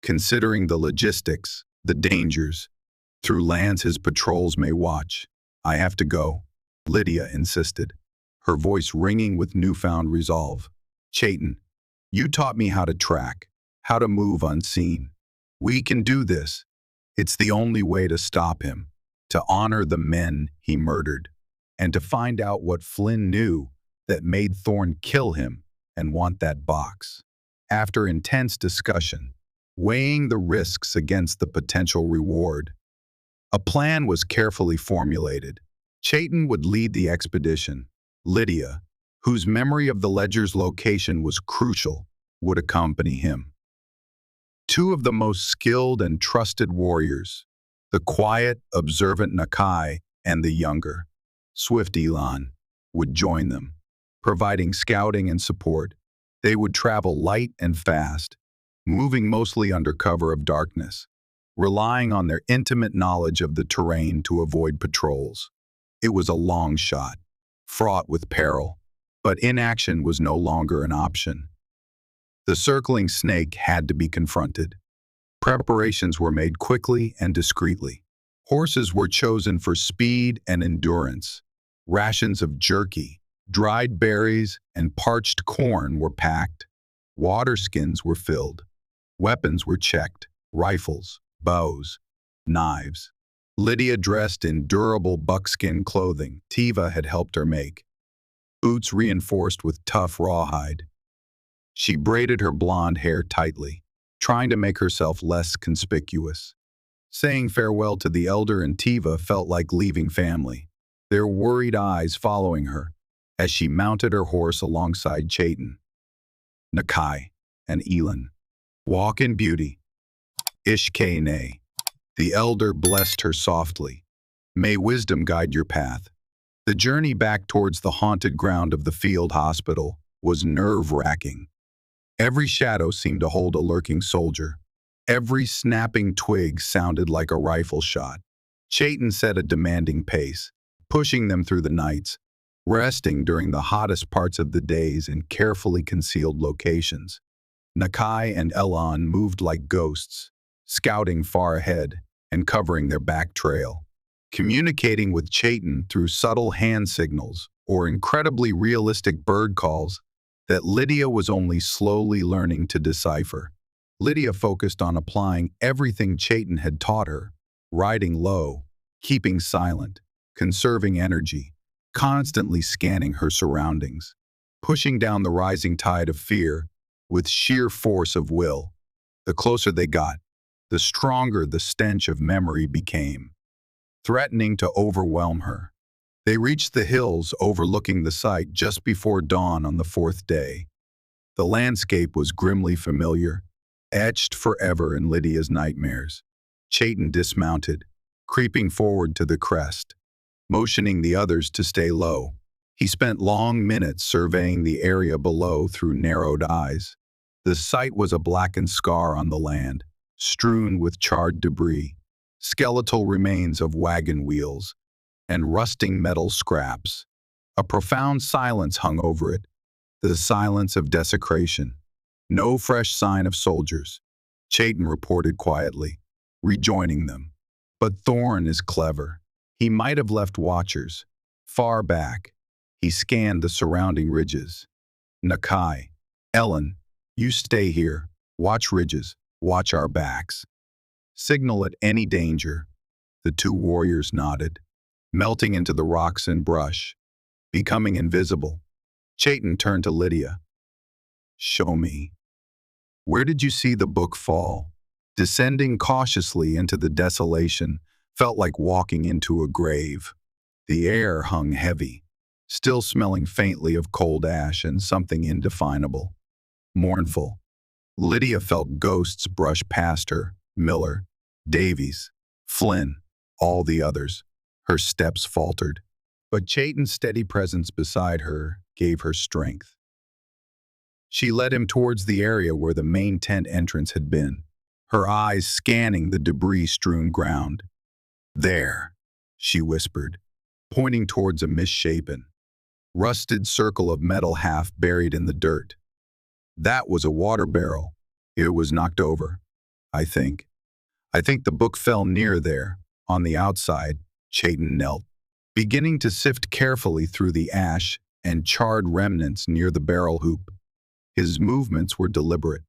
considering the logistics, the dangers. Through lands his patrols may watch. I have to go, Lydia insisted, her voice ringing with newfound resolve. Chayton, you taught me how to track, how to move unseen. We can do this. It's the only way to stop him, to honor the men he murdered, and to find out what Flynn knew that made Thorn kill him and want that box. After intense discussion, weighing the risks against the potential reward, a plan was carefully formulated. Chayton would lead the expedition. Lydia, whose memory of the ledger's location was crucial, would accompany him. Two of the most skilled and trusted warriors, the quiet, observant Nakai and the younger, swift Elon, would join them, providing scouting and support. They would travel light and fast, moving mostly under cover of darkness, relying on their intimate knowledge of the terrain to avoid patrols. It was a long shot, fraught with peril, but inaction was no longer an option. The circling snake had to be confronted. Preparations were made quickly and discreetly. Horses were chosen for speed and endurance, Rations of jerky, dried berries, and parched corn were packed. Water skins were filled. Weapons were checked, rifles, bows, knives. Lydia dressed in durable buckskin clothing Tiva had helped her make, boots reinforced with tough rawhide. She braided her blonde hair tightly, trying to make herself less conspicuous. Saying farewell to the elder and Tiva felt like leaving family, their worried eyes following her as she mounted her horse alongside Chayton, Nakai, and Elin. Walk in beauty. Ishkane. The elder blessed her softly. May wisdom guide your path. The journey back towards the haunted ground of the field hospital was nerve-wracking. Every shadow seemed to hold a lurking soldier. Every snapping twig sounded like a rifle shot. Chayton set a demanding pace, pushing them through the nights, resting during the hottest parts of the days in carefully concealed locations. Nakai and Elon moved like ghosts, scouting far ahead and covering their back trail, communicating with Chayton through subtle hand signals or incredibly realistic bird calls that Lydia was only slowly learning to decipher. Lydia focused on applying everything Chayton had taught her, riding low, keeping silent, conserving energy, constantly scanning her surroundings, pushing down the rising tide of fear with sheer force of will. The closer they got, the stronger the stench of memory became, threatening to overwhelm her. They reached the hills overlooking the site just before dawn on the fourth day. The landscape was grimly familiar, etched forever in Lydia's nightmares. Chayton dismounted, creeping forward to the crest, motioning the others to stay low. He spent long minutes surveying the area below through narrowed eyes. The site was a blackened scar on the land, strewn with charred debris, skeletal remains of wagon wheels, and rusting metal scraps. A profound silence hung over it, the silence of desecration. No fresh sign of soldiers, Chayton reported quietly, rejoining them. But Thorne is clever. He might have left watchers. Far back, he scanned the surrounding ridges. Nakai, Ellen, you stay here. Watch ridges. Watch our backs. Signal at any danger. The two warriors nodded, melting into the rocks and brush, becoming invisible. Chayton turned to Lydia. Show me. Where did you see the book fall? Descending cautiously into the desolation felt like walking into a grave. The air hung heavy, still smelling faintly of cold ash and something indefinable, mournful. Lydia felt ghosts brush past her, Miller, Davies, Flynn, all the others. Her steps faltered, but Chayton's steady presence beside her gave her strength. She led him towards the area where the main tent entrance had been, her eyes scanning the debris-strewn ground. There, she whispered, pointing towards a misshapen, rusted circle of metal half buried in the dirt. That was a water barrel. It was knocked over, I think. I think the book fell near there, on the outside. Chayton knelt, beginning to sift carefully through the ash and charred remnants near the barrel hoop. His movements were deliberate,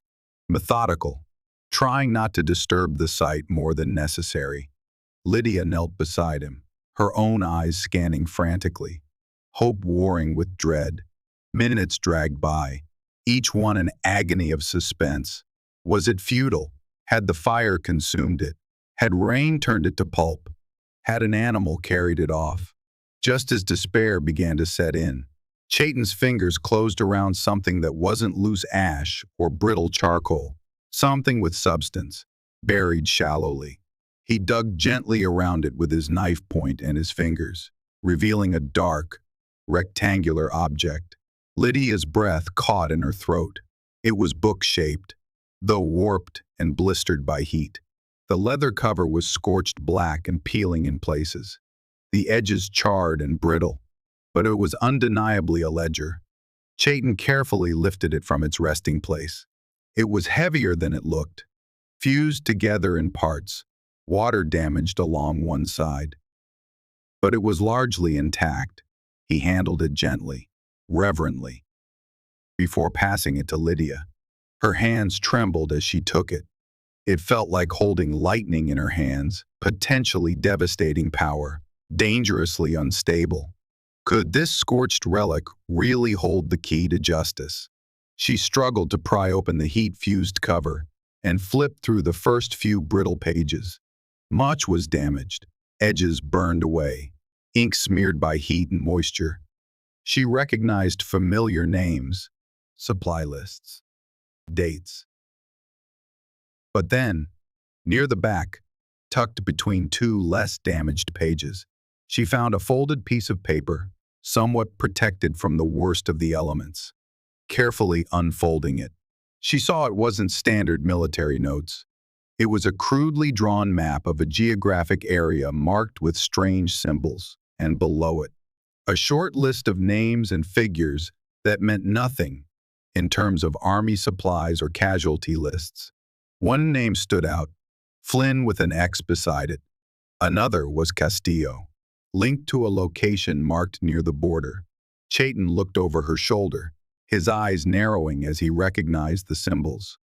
methodical, trying not to disturb the sight more than necessary. Lydia knelt beside him, her own eyes scanning frantically, hope warring with dread. Minutes dragged by, each one an agony of suspense. Was it futile? Had the fire consumed it? Had rain turned it to pulp? Had an animal carried it off? Just as despair began to set in, Chayton's fingers closed around something that wasn't loose ash or brittle charcoal, something with substance, buried shallowly. He dug gently around it with his knife point and his fingers, revealing a dark, rectangular object. Lydia's breath caught in her throat. It was book-shaped, though warped and blistered by heat. The leather cover was scorched black and peeling in places, the edges charred and brittle, but it was undeniably a ledger. Chayton carefully lifted it from its resting place. It was heavier than it looked, fused together in parts, water damaged along one side. But it was largely intact, He handled it gently, reverently, before passing it to Lydia. Her hands trembled as she took it. It felt like holding lightning in her hands, potentially devastating power, dangerously unstable. Could this scorched relic really hold the key to justice? She struggled to pry open the heat-fused cover and flipped through the first few brittle pages. Much was damaged, edges burned away, ink smeared by heat and moisture. She recognized familiar names, supply lists, dates. But then, near the back, tucked between two less damaged pages, she found a folded piece of paper, somewhat protected from the worst of the elements. Carefully unfolding it, she saw it wasn't standard military notes. It was a crudely drawn map of a geographic area marked with strange symbols, and below it, a short list of names and figures that meant nothing in terms of army supplies or casualty lists. One name stood out, Flynn with an X beside it. Another was Castillo, linked to a location marked near the border. Chayton looked over her shoulder, his eyes narrowing as he recognized the symbols.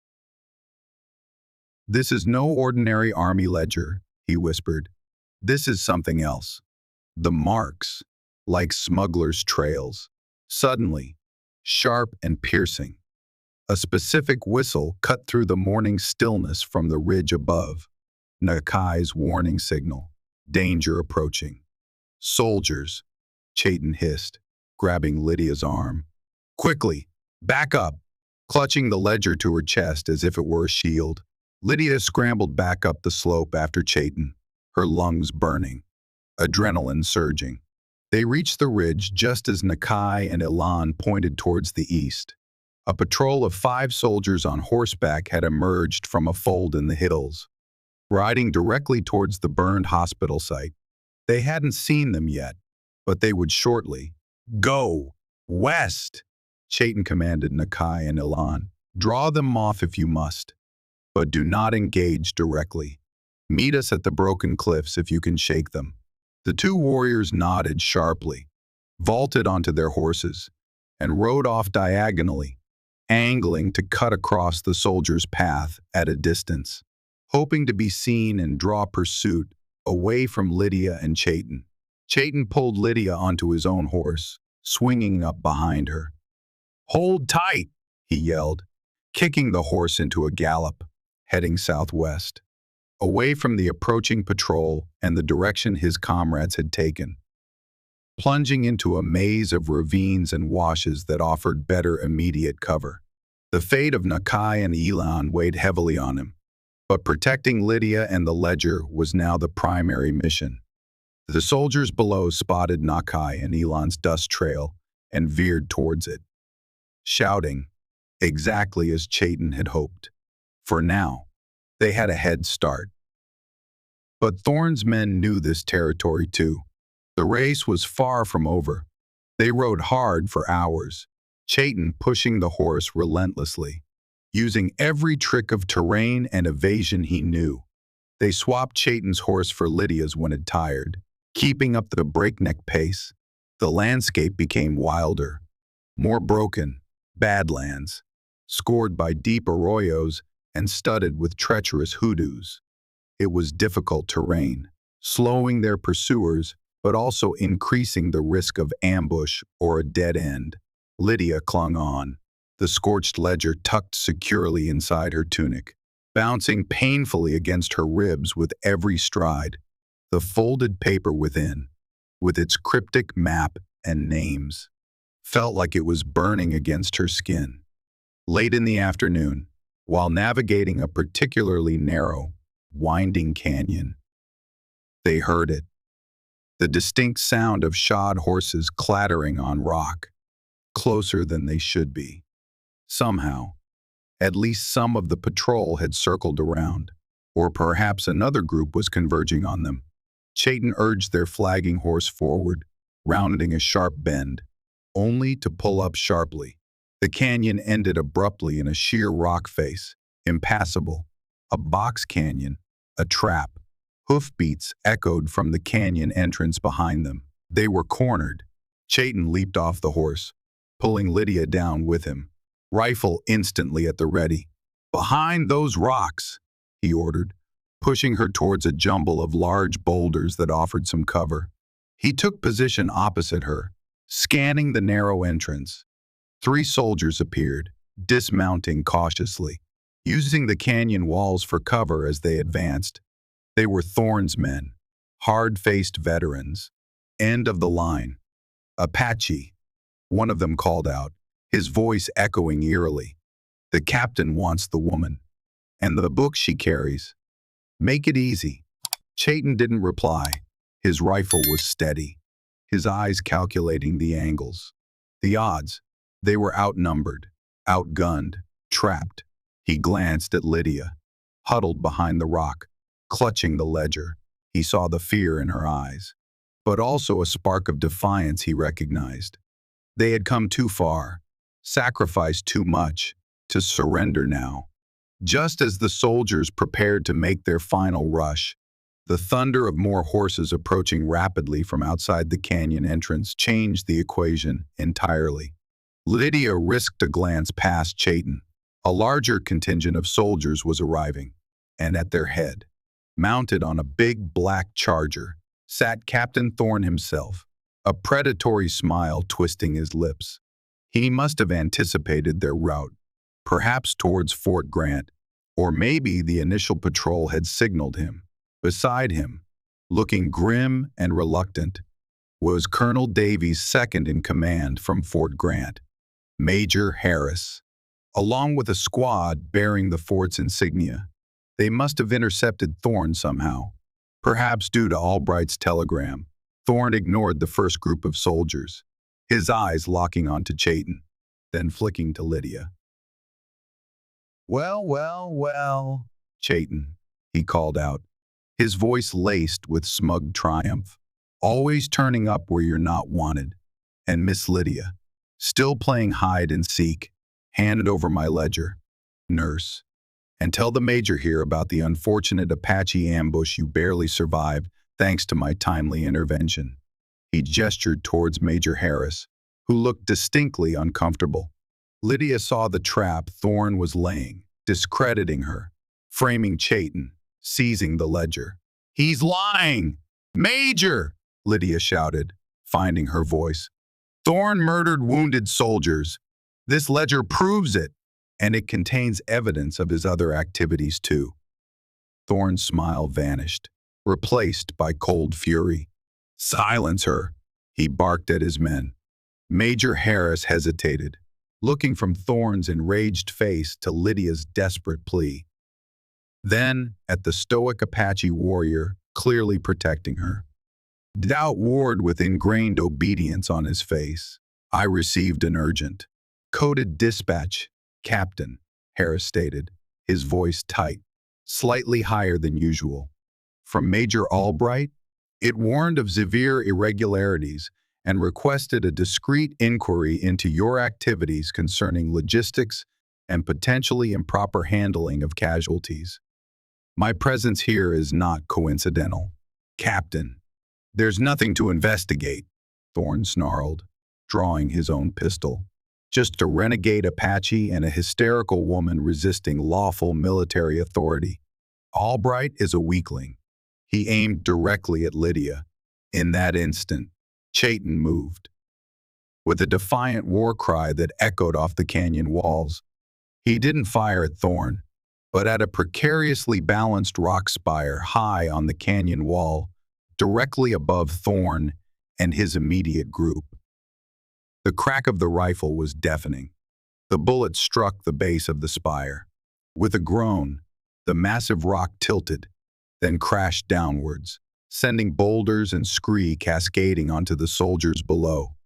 "This is no ordinary army ledger," he whispered. "This is something else. The marks, like smugglers' trails. Suddenly, sharp and piercing. A specific whistle cut through the morning stillness from the ridge above. Nakai's warning signal. Danger approaching. "Soldiers," Chayton hissed, grabbing Lydia's arm. "Quickly, back up!" Clutching the ledger to her chest as if it were a shield, Lydia scrambled back up the slope after Chayton, her lungs burning, adrenaline surging. They reached the ridge just as Nakai and Ilan pointed towards the east. A patrol of 5 soldiers on horseback had emerged from a fold in the hills, riding directly towards the burned hospital site. They hadn't seen them yet, but they would shortly. "Go! West!" Chayton commanded Nakai and Ilan. "Draw them off if you must, but do not engage directly. Meet us at the broken cliffs if you can shake them." The 2 warriors nodded sharply, vaulted onto their horses, and rode off diagonally, angling to cut across the soldiers' path at a distance, hoping to be seen and draw pursuit away from Lydia and Chayton. Chayton pulled Lydia onto his own horse, swinging up behind her. "Hold tight," he yelled, kicking the horse into a gallop, heading southwest, away from the approaching patrol and the direction his comrades had taken, plunging into a maze of ravines and washes that offered better immediate cover. The fate of Nakai and Ilan weighed heavily on him, but protecting Lydia and the ledger was now the primary mission. The soldiers below spotted Nakai and Ilan's dust trail and veered towards it, shouting, exactly as Chayton had hoped. For now, they had a head start. But Thorne's men knew this territory too. The race was far from over. They rode hard for hours, Chayton pushing the horse relentlessly, using every trick of terrain and evasion he knew. They swapped Chayton's horse for Lydia's when it tired, keeping up the breakneck pace. The landscape became wilder, more broken, badlands, scored by deep arroyos and studded with treacherous hoodoos. It was difficult terrain, slowing their pursuers but also increasing the risk of ambush or a dead end. Lydia clung on, the scorched ledger tucked securely inside her tunic, bouncing painfully against her ribs with every stride. The folded paper within, with its cryptic map and names, felt like it was burning against her skin. Late in the afternoon, while navigating a particularly narrow, winding canyon, they heard it. The distinct sound of shod horses clattering on rock, closer than they should be. Somehow, at least some of the patrol had circled around, or perhaps another group was converging on them. Chayton urged their flagging horse forward, rounding a sharp bend, only to pull up sharply. The canyon ended abruptly in a sheer rock face, impassable, a box canyon, a trap. Hoofbeats echoed from the canyon entrance behind them. They were cornered, Chayton leaped off the horse, pulling Lydia down with him, rifle instantly at the ready. "Behind those rocks," he ordered, pushing her towards a jumble of large boulders that offered some cover. He took position opposite her, scanning the narrow entrance. 3 soldiers appeared, dismounting cautiously, using the canyon walls for cover as they advanced. They were Thorne's men, hard-faced veterans, end of the line. "Apache," one of them called out, his voice echoing eerily. "The captain wants the woman, and the book she carries. Make it easy." Chayton didn't reply. His rifle was steady, his eyes calculating the angles. The odds, they were outnumbered, outgunned, trapped. He glanced at Lydia, huddled behind the rock, clutching the ledger. He saw the fear in her eyes, but also a spark of defiance he recognized. They had come too far, sacrificed too much, to surrender now. Just as the soldiers prepared to make their final rush, the thunder of more horses approaching rapidly from outside the canyon entrance changed the equation entirely. Lydia risked a glance past Chayton. A larger contingent of soldiers was arriving, and at their head, mounted on a big black charger, sat Captain Thorne himself, a predatory smile twisting his lips. He must have anticipated their route, perhaps towards Fort Grant, or maybe the initial patrol had signaled him. Beside him, looking grim and reluctant, was Colonel Davies' second-in-command from Fort Grant, Major Harris, along with a squad bearing the fort's insignia. They must have intercepted Thorne somehow. Perhaps due to Albright's telegram, Thorne ignored the first group of soldiers, his eyes locking onto Chayton, then flicking to Lydia. "Well, well, well, Chayton," he called out, his voice laced with smug triumph. "Always turning up where you're not wanted. And Miss Lydia, still playing hide and seek. Hand over my ledger, nurse. And tell the major here about the unfortunate Apache ambush you barely survived thanks to my timely intervention." He gestured towards Major Harris, who looked distinctly uncomfortable. Lydia saw the trap Thorne was laying, discrediting her, framing Chayton, seizing the ledger. "He's lying! Major!" Lydia shouted, finding her voice. "Thorne murdered wounded soldiers. This ledger proves it, and it contains evidence of his other activities too." Thorne's smile vanished, replaced by cold fury. "Silence her," he barked at his men. Major Harris hesitated, looking from Thorne's enraged face to Lydia's desperate plea. Then at the stoic Apache warrior, clearly protecting her. Doubt warred with ingrained obedience on his face. "I received an urgent, coded dispatch, Captain," Harris stated, his voice tight, slightly higher than usual. "From Major Albright. It warned of severe irregularities and requested a discreet inquiry into your activities concerning logistics and potentially improper handling of casualties. My presence here is not coincidental. Captain, there's nothing to investigate," Thorne snarled, drawing his own pistol. "Just a renegade Apache and a hysterical woman resisting lawful military authority. Albright is a weakling." He aimed directly at Lydia. In that instant, Chayton moved. With a defiant war cry that echoed off the canyon walls, he didn't fire at Thorne, but at a precariously balanced rock spire high on the canyon wall, directly above Thorne and his immediate group. The crack of the rifle was deafening. The bullet struck the base of the spire. With a groan, the massive rock tilted, then crashed downwards, sending boulders and scree cascading onto the soldiers below.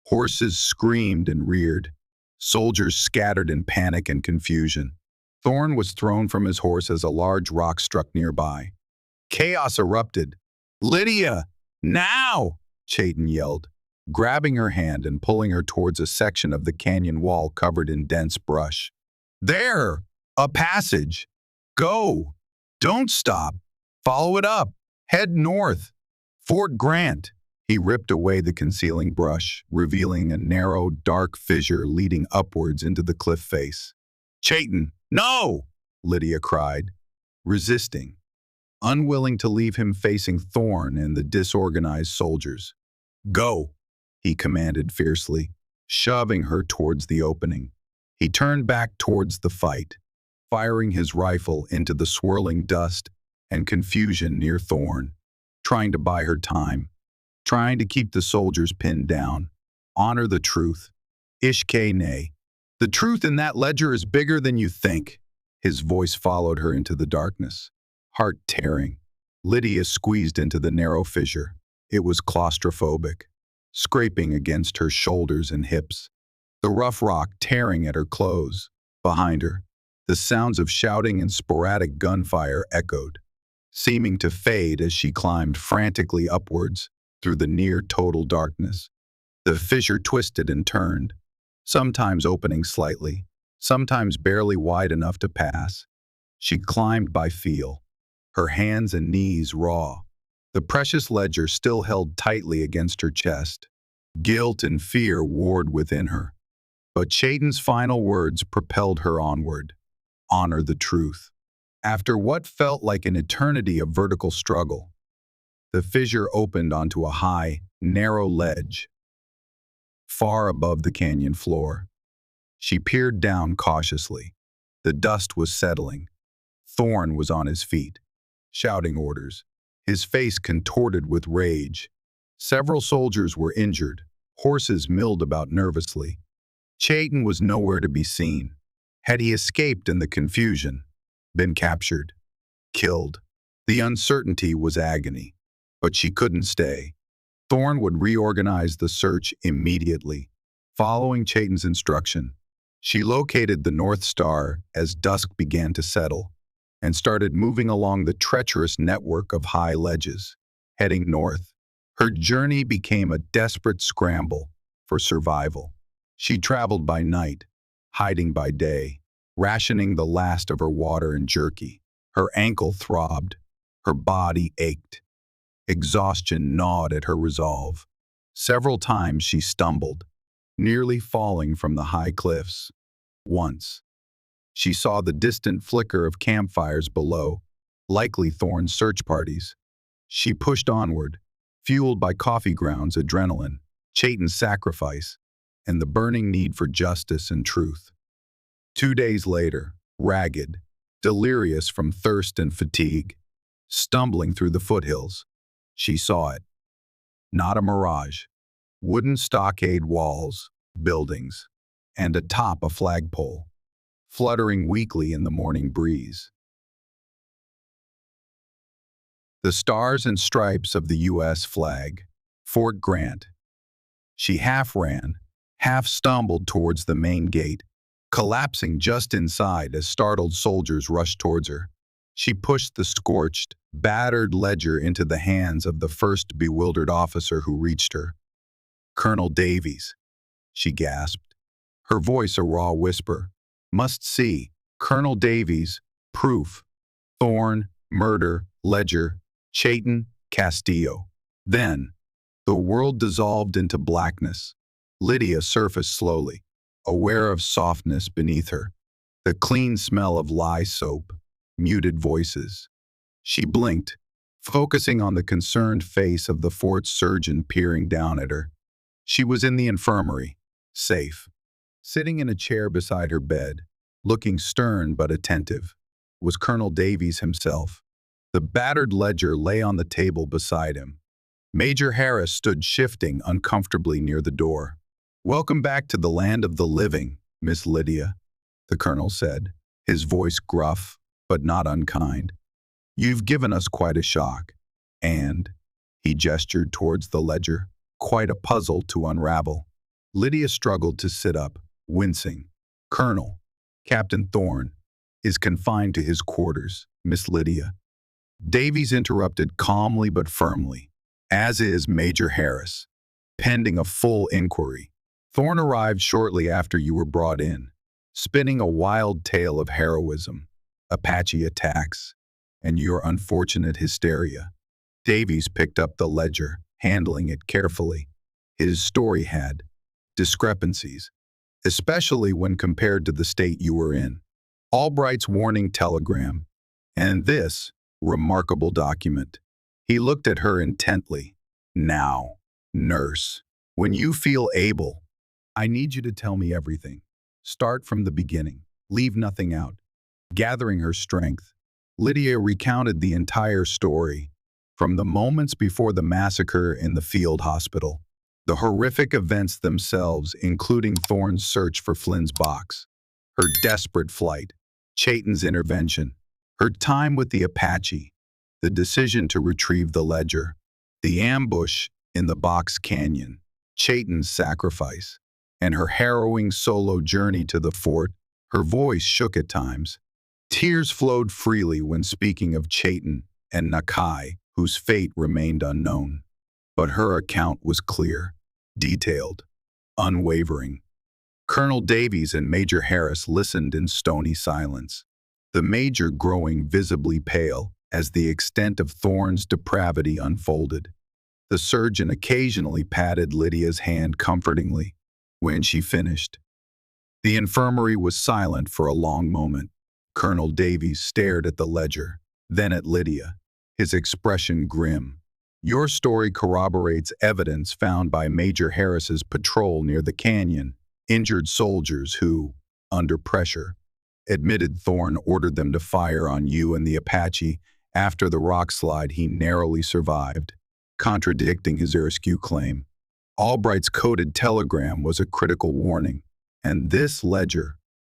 Horses screamed and reared. Soldiers scattered in panic and confusion. Thorne was thrown from his horse as a large rock struck nearby. Chaos erupted. "Lydia, now!" Chayton yelled, grabbing her hand and pulling her towards a section of the canyon wall covered in dense brush. "There! A passage! Go! Don't stop! Follow it up! Head north! Fort Grant!" He ripped away the concealing brush, revealing a narrow, dark fissure leading upwards into the cliff face. "Chayton, no!" Lydia cried, resisting, unwilling to leave him facing Thorn and the disorganized soldiers. "Go!" he commanded fiercely, shoving her towards the opening. He turned back towards the fight, firing his rifle into the swirling dust and confusion near Thorn, trying to buy her time, trying to keep the soldiers pinned down. "Honor the truth. Ishke nay. The truth in that ledger is bigger than you think." His voice followed her into the darkness, heart tearing. Lydia squeezed into the narrow fissure. It was claustrophobic, scraping against her shoulders and hips, the rough rock tearing at her clothes. Behind her, the sounds of shouting and sporadic gunfire echoed, seeming to fade as she climbed frantically upwards through the near-total darkness. The fissure twisted and turned, sometimes opening slightly, sometimes barely wide enough to pass. She climbed by feel, her hands and knees raw, the precious ledger still held tightly against her chest. Guilt and fear warred within her. But Chayton's final words propelled her onward. Honor the truth. After what felt like an eternity of vertical struggle, the fissure opened onto a high, narrow ledge, far above the canyon floor. She peered down cautiously. The dust was settling. Thorn was on his feet, shouting orders, his face contorted with rage. Several soldiers were injured, horses milled about nervously. Chayton was nowhere to be seen. Had he escaped in the confusion, been captured, killed? The uncertainty was agony, but she couldn't stay. Thorn would reorganize the search immediately. Following Chayton's instruction, she located the North Star as dusk began to settle and started moving along the treacherous network of high ledges, heading north. Her journey became a desperate scramble for survival. She traveled by night, hiding by day, rationing the last of her water and jerky. Her ankle throbbed, her body ached. Exhaustion gnawed at her resolve. Several times she stumbled, nearly falling from the high cliffs. Once, she saw the distant flicker of campfires below, likely Thorn's search parties. She pushed onward, fueled by coffee grounds, adrenaline, Chayton's sacrifice, and the burning need for justice and truth. 2 days later, ragged, delirious from thirst and fatigue, stumbling through the foothills, she saw it. Not a mirage. Wooden stockade walls, buildings, and atop a flagpole, fluttering weakly in the morning breeze. The stars and stripes of the U.S. flag, Fort Grant. She half ran, half stumbled towards the main gate, collapsing just inside as startled soldiers rushed towards her. She pushed the scorched, battered ledger into the hands of the first bewildered officer who reached her. "Colonel Davies," she gasped, her voice a raw whisper. "Must see. Colonel Davies. Proof. Thorn, murder, ledger, Chayton, Castillo." Then, the world dissolved into blackness. Lydia surfaced slowly, aware of softness beneath her, the clean smell of lye soap, muted voices. She blinked, focusing on the concerned face of the fort's surgeon peering down at her. She was in the infirmary, safe. Sitting in a chair beside her bed, looking stern but attentive, was Colonel Davies himself. The battered ledger lay on the table beside him. Major Harris stood shifting uncomfortably near the door. "Welcome back to the land of the living, Miss Lydia," the colonel said, his voice gruff but not unkind. "You've given us quite a shock, and," he gestured towards the ledger, "quite a puzzle to unravel." Lydia struggled to sit up, wincing. "Colonel, Captain Thorn, is confined to his quarters, Miss Lydia." Davies interrupted calmly but firmly, "as is Major Harris, pending a full inquiry. Thorn arrived shortly after you were brought in, spinning a wild tale of heroism, Apache attacks, and your unfortunate hysteria." Davies picked up the ledger, handling it carefully. His story had discrepancies, especially when compared to the state you were in. Albright's warning telegram, and this remarkable document. He looked at her intently. Now, nurse, when you feel able, I need you to tell me everything. Start from the beginning. Leave nothing out. Gathering her strength, Lydia recounted the entire story, from the moments before the massacre in the field hospital, the horrific events themselves, including Thorne's search for Flynn's box, her desperate flight, Chayton's intervention, her time with the Apache, the decision to retrieve the ledger, the ambush in the box canyon, Chayton's sacrifice, and her harrowing solo journey to the fort. Her voice shook at times. Tears flowed freely when speaking of Chayton and Nakai, whose fate remained unknown. But her account was clear, detailed, unwavering. Colonel Davies and Major Harris listened in stony silence, the Major growing visibly pale as the extent of Thorne's depravity unfolded. The surgeon occasionally patted Lydia's hand comfortingly when she finished. The infirmary was silent for a long moment. Colonel Davies stared at the ledger, then at Lydia, his expression grim. Your story corroborates evidence found by Major Harris's patrol near the canyon, injured soldiers who, under pressure, admitted Thorne ordered them to fire on you and the Apache after the rock slide he narrowly survived, contradicting his Erskine claim. Albright's coded telegram was a critical warning, and this ledger,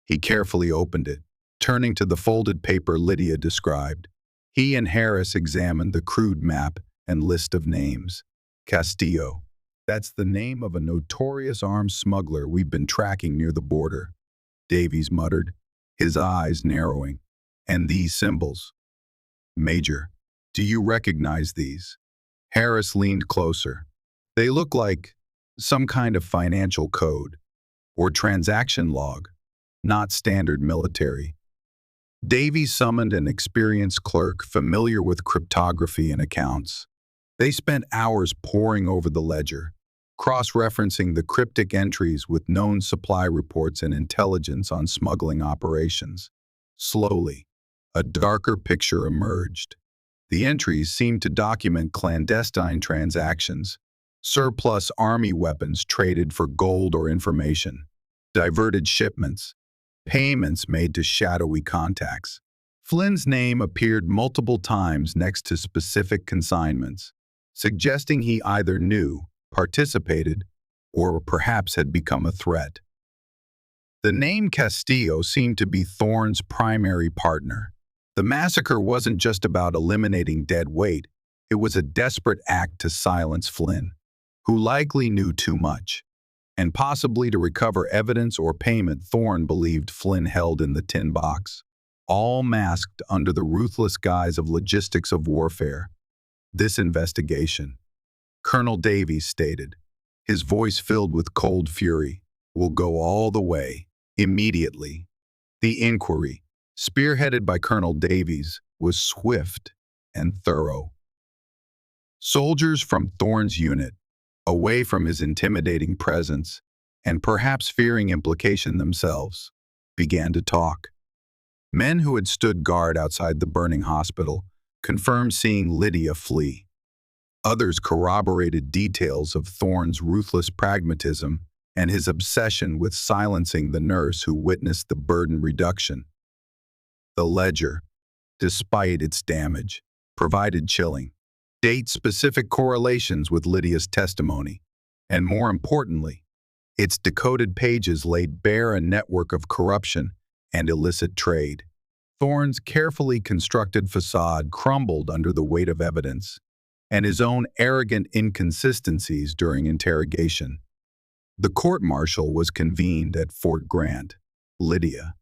he carefully opened it, turning to the folded paper Lydia described. He and Harris examined the crude map and list of names. Castillo. That's the name of a notorious arms smuggler we've been tracking near the border, Davies muttered, his eyes narrowing. And these symbols. Major, do you recognize these? Harris leaned closer. They look like some kind of financial code or transaction log, not standard military. Davies summoned an experienced clerk familiar with cryptography and accounts. They spent hours poring over the ledger, cross-referencing the cryptic entries with known supply reports and intelligence on smuggling operations. Slowly, a darker picture emerged. The entries seemed to document clandestine transactions, surplus army weapons traded for gold or information, diverted shipments, payments made to shadowy contacts. Flynn's name appeared multiple times next to specific consignments, suggesting he either knew, participated, or perhaps had become a threat. The name Castillo seemed to be Thorne's primary partner. The massacre wasn't just about eliminating dead weight, it was a desperate act to silence Flynn, who likely knew too much, and possibly to recover evidence or payment Thorne believed Flynn held in the tin box, all masked under the ruthless guise of logistics of warfare. This investigation, Colonel Davies stated, his voice filled with cold fury, will go all the way, immediately. The inquiry, spearheaded by Colonel Davies, was swift and thorough. Soldiers from Thorne's unit, away from his intimidating presence, and perhaps fearing implication themselves, began to talk. Men who had stood guard outside the burning hospital confirmed seeing Lydia flee. Others corroborated details of Thorne's ruthless pragmatism and his obsession with silencing the nurse who witnessed the burden reduction. The ledger, despite its damage, provided chilling, date-specific correlations with Lydia's testimony, and more importantly, its decoded pages laid bare a network of corruption and illicit trade. Thorne's carefully constructed facade crumbled under the weight of evidence, and his own arrogant inconsistencies during interrogation. The court-martial was convened at Fort Grant. Lydia,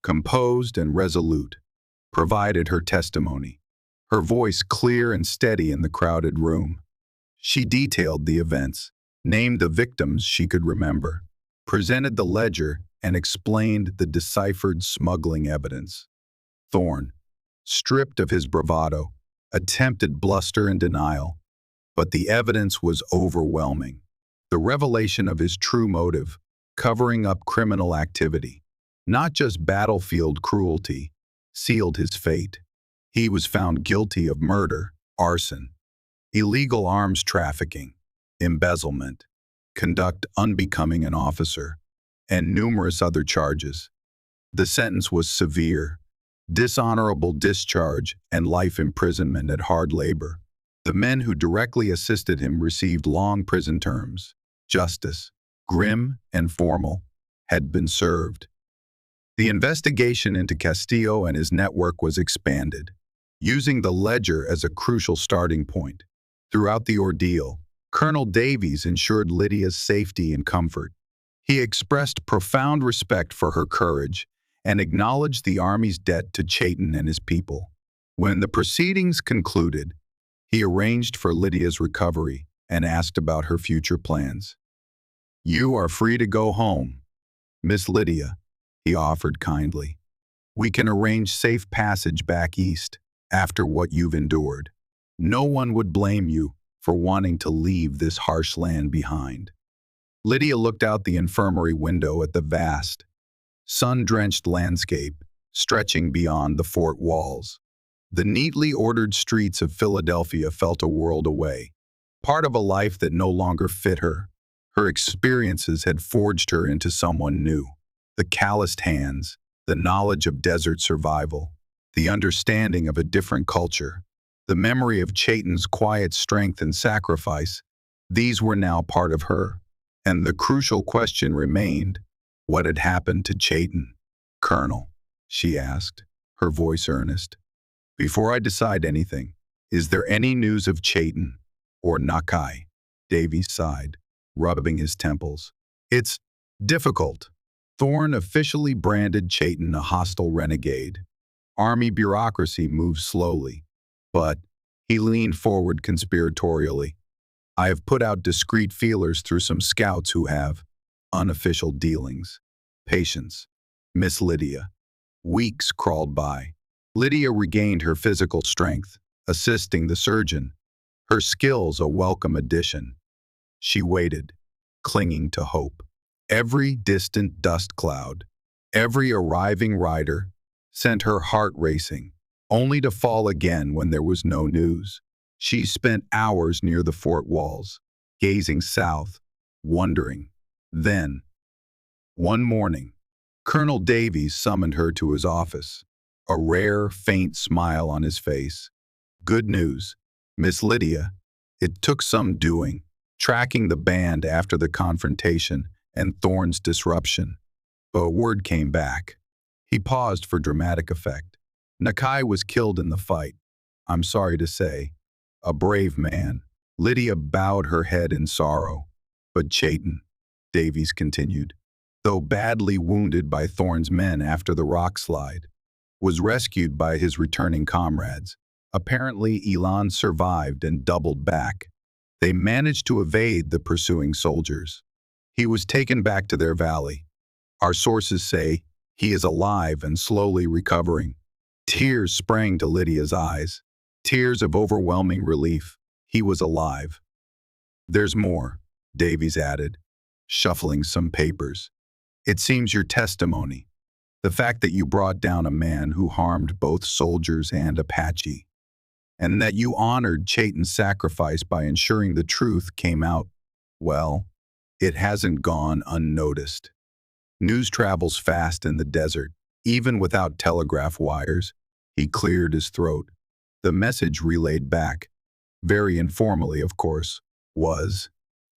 composed and resolute, provided her testimony, her voice clear and steady in the crowded room. She detailed the events, named the victims she could remember, presented the ledger, and explained the deciphered smuggling evidence. Thorne, stripped of his bravado, attempted bluster and denial, but the evidence was overwhelming. The revelation of his true motive, covering up criminal activity, not just battlefield cruelty, sealed his fate. He was found guilty of murder, arson, illegal arms trafficking, embezzlement, conduct unbecoming an officer, and numerous other charges. The sentence was severe: dishonorable discharge and life imprisonment at hard labor. The men who directly assisted him received long prison terms. Justice, grim and formal, had been served. The investigation into Castillo and his network was expanded, using the ledger as a crucial starting point. Throughout the ordeal, Colonel Davies ensured Lydia's safety and comfort. He expressed profound respect for her courage and acknowledged the Army's debt to Chayton and his people. When the proceedings concluded, he arranged for Lydia's recovery and asked about her future plans. "You are free to go home, Miss Lydia," he offered kindly. "We can arrange safe passage back east after what you've endured. No one would blame you for wanting to leave this harsh land behind." Lydia looked out the infirmary window at the vast, sun-drenched landscape stretching beyond the fort walls. The neatly ordered streets of Philadelphia felt a world away, part of a life that no longer fit her. Her experiences had forged her into someone new. The calloused hands, the knowledge of desert survival, the understanding of a different culture, the memory of Chayton's quiet strength and sacrifice, these were now part of her. And the crucial question remained: what had happened to Chayton? "Colonel," she asked, her voice earnest, "before I decide anything, is there any news of Chayton or Nakai?" Davies sighed, rubbing his temples. "It's difficult." Thorne officially branded Chayton a hostile renegade. Army bureaucracy moved slowly, but he leaned forward conspiratorially. "I have put out discreet feelers through some scouts who have unofficial dealings. Patience, Miss Lydia." Weeks crawled by. Lydia regained her physical strength, assisting the surgeon, her skills a welcome addition. She waited, clinging to hope. Every distant dust cloud, every arriving rider, sent her heart racing, only to fall again when there was no news. She spent hours near the fort walls, gazing south, wondering. Then, one morning, Colonel Davies summoned her to his office, a rare, faint smile on his face. "Good news, Miss Lydia. It took some doing, tracking the band after the confrontation and Thorne's disruption, but word came back." He paused for dramatic effect. "Nakai was killed in the fight. I'm sorry to say. A brave man." Lydia bowed her head in sorrow. "But Chayton," Davies continued, "though badly wounded by Thorne's men after the rock slide, was rescued by his returning comrades. Apparently, Elan survived and doubled back. They managed to evade the pursuing soldiers. He was taken back to their valley. Our sources say he is alive and slowly recovering." Tears sprang to Lydia's eyes, tears of overwhelming relief. He was alive. "There's more," Davies added, shuffling some papers. "It seems your testimony, the fact that you brought down a man who harmed both soldiers and Apache, and that you honored Chayton's sacrifice by ensuring the truth came out, well, it hasn't gone unnoticed. News travels fast in the desert, even without telegraph wires." He cleared his throat. The message relayed back, very informally of course, was,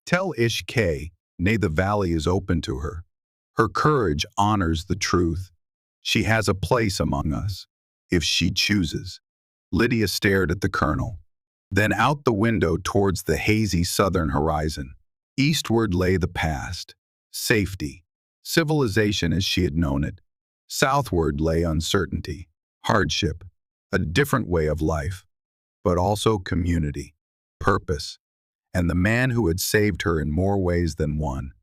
"Tell Ish K, nay the valley is open to her. Her courage honors the truth. She has a place among us, if she chooses." Lydia stared at the colonel, then out the window towards the hazy southern horizon. Eastward lay the past, safety, civilization as she had known it. Southward lay uncertainty, hardship, a different way of life, but also community, purpose, and the man who had saved her in more ways than one.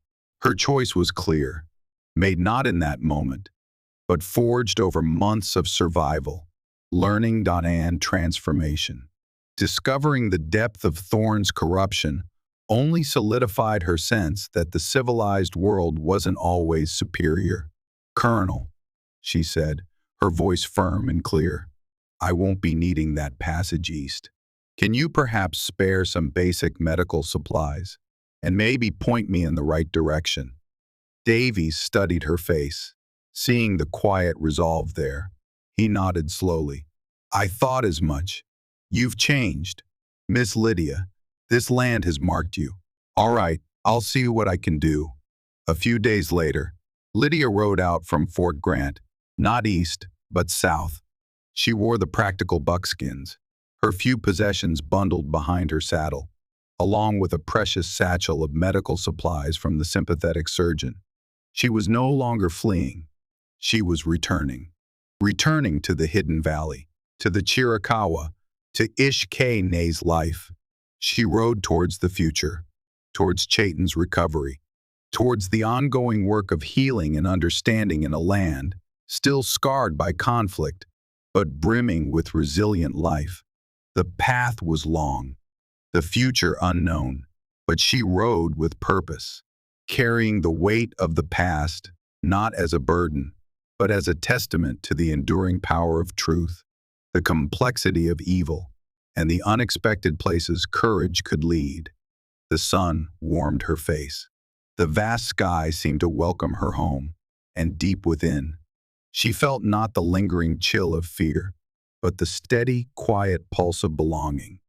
Her choice was clear, made not in that moment, but forged over months of survival, learning, and transformation. Discovering the depth of Thorne's corruption only solidified her sense that the civilized world wasn't always superior. "Colonel," she said, her voice firm and clear, "I won't be needing that passage east. Can you perhaps spare some basic medical supplies and maybe point me in the right direction?" Davies studied her face. Seeing the quiet resolve there, he nodded slowly. "I thought as much. You've changed. Miss Lydia, this land has marked you. All right, I'll see what I can do." A few days later, Lydia rode out from Fort Grant, not east, but south. She wore the practical buckskins, her few possessions bundled behind her saddle, along with a precious satchel of medical supplies from the sympathetic surgeon. She was no longer fleeing. She was returning to the Hidden Valley, to the Chiricahua, to Ish-K-Nay's life. She rode towards the future, towards Chayton's recovery, towards the ongoing work of healing and understanding in a land still scarred by conflict, but brimming with resilient life. The path was long, the future unknown, but she rode with purpose, carrying the weight of the past not as a burden, but as a testament to the enduring power of truth, the complexity of evil, and the unexpected places courage could lead. The sun warmed her face. The vast sky seemed to welcome her home, and deep within, she felt not the lingering chill of fear, but the steady, quiet pulse of belonging.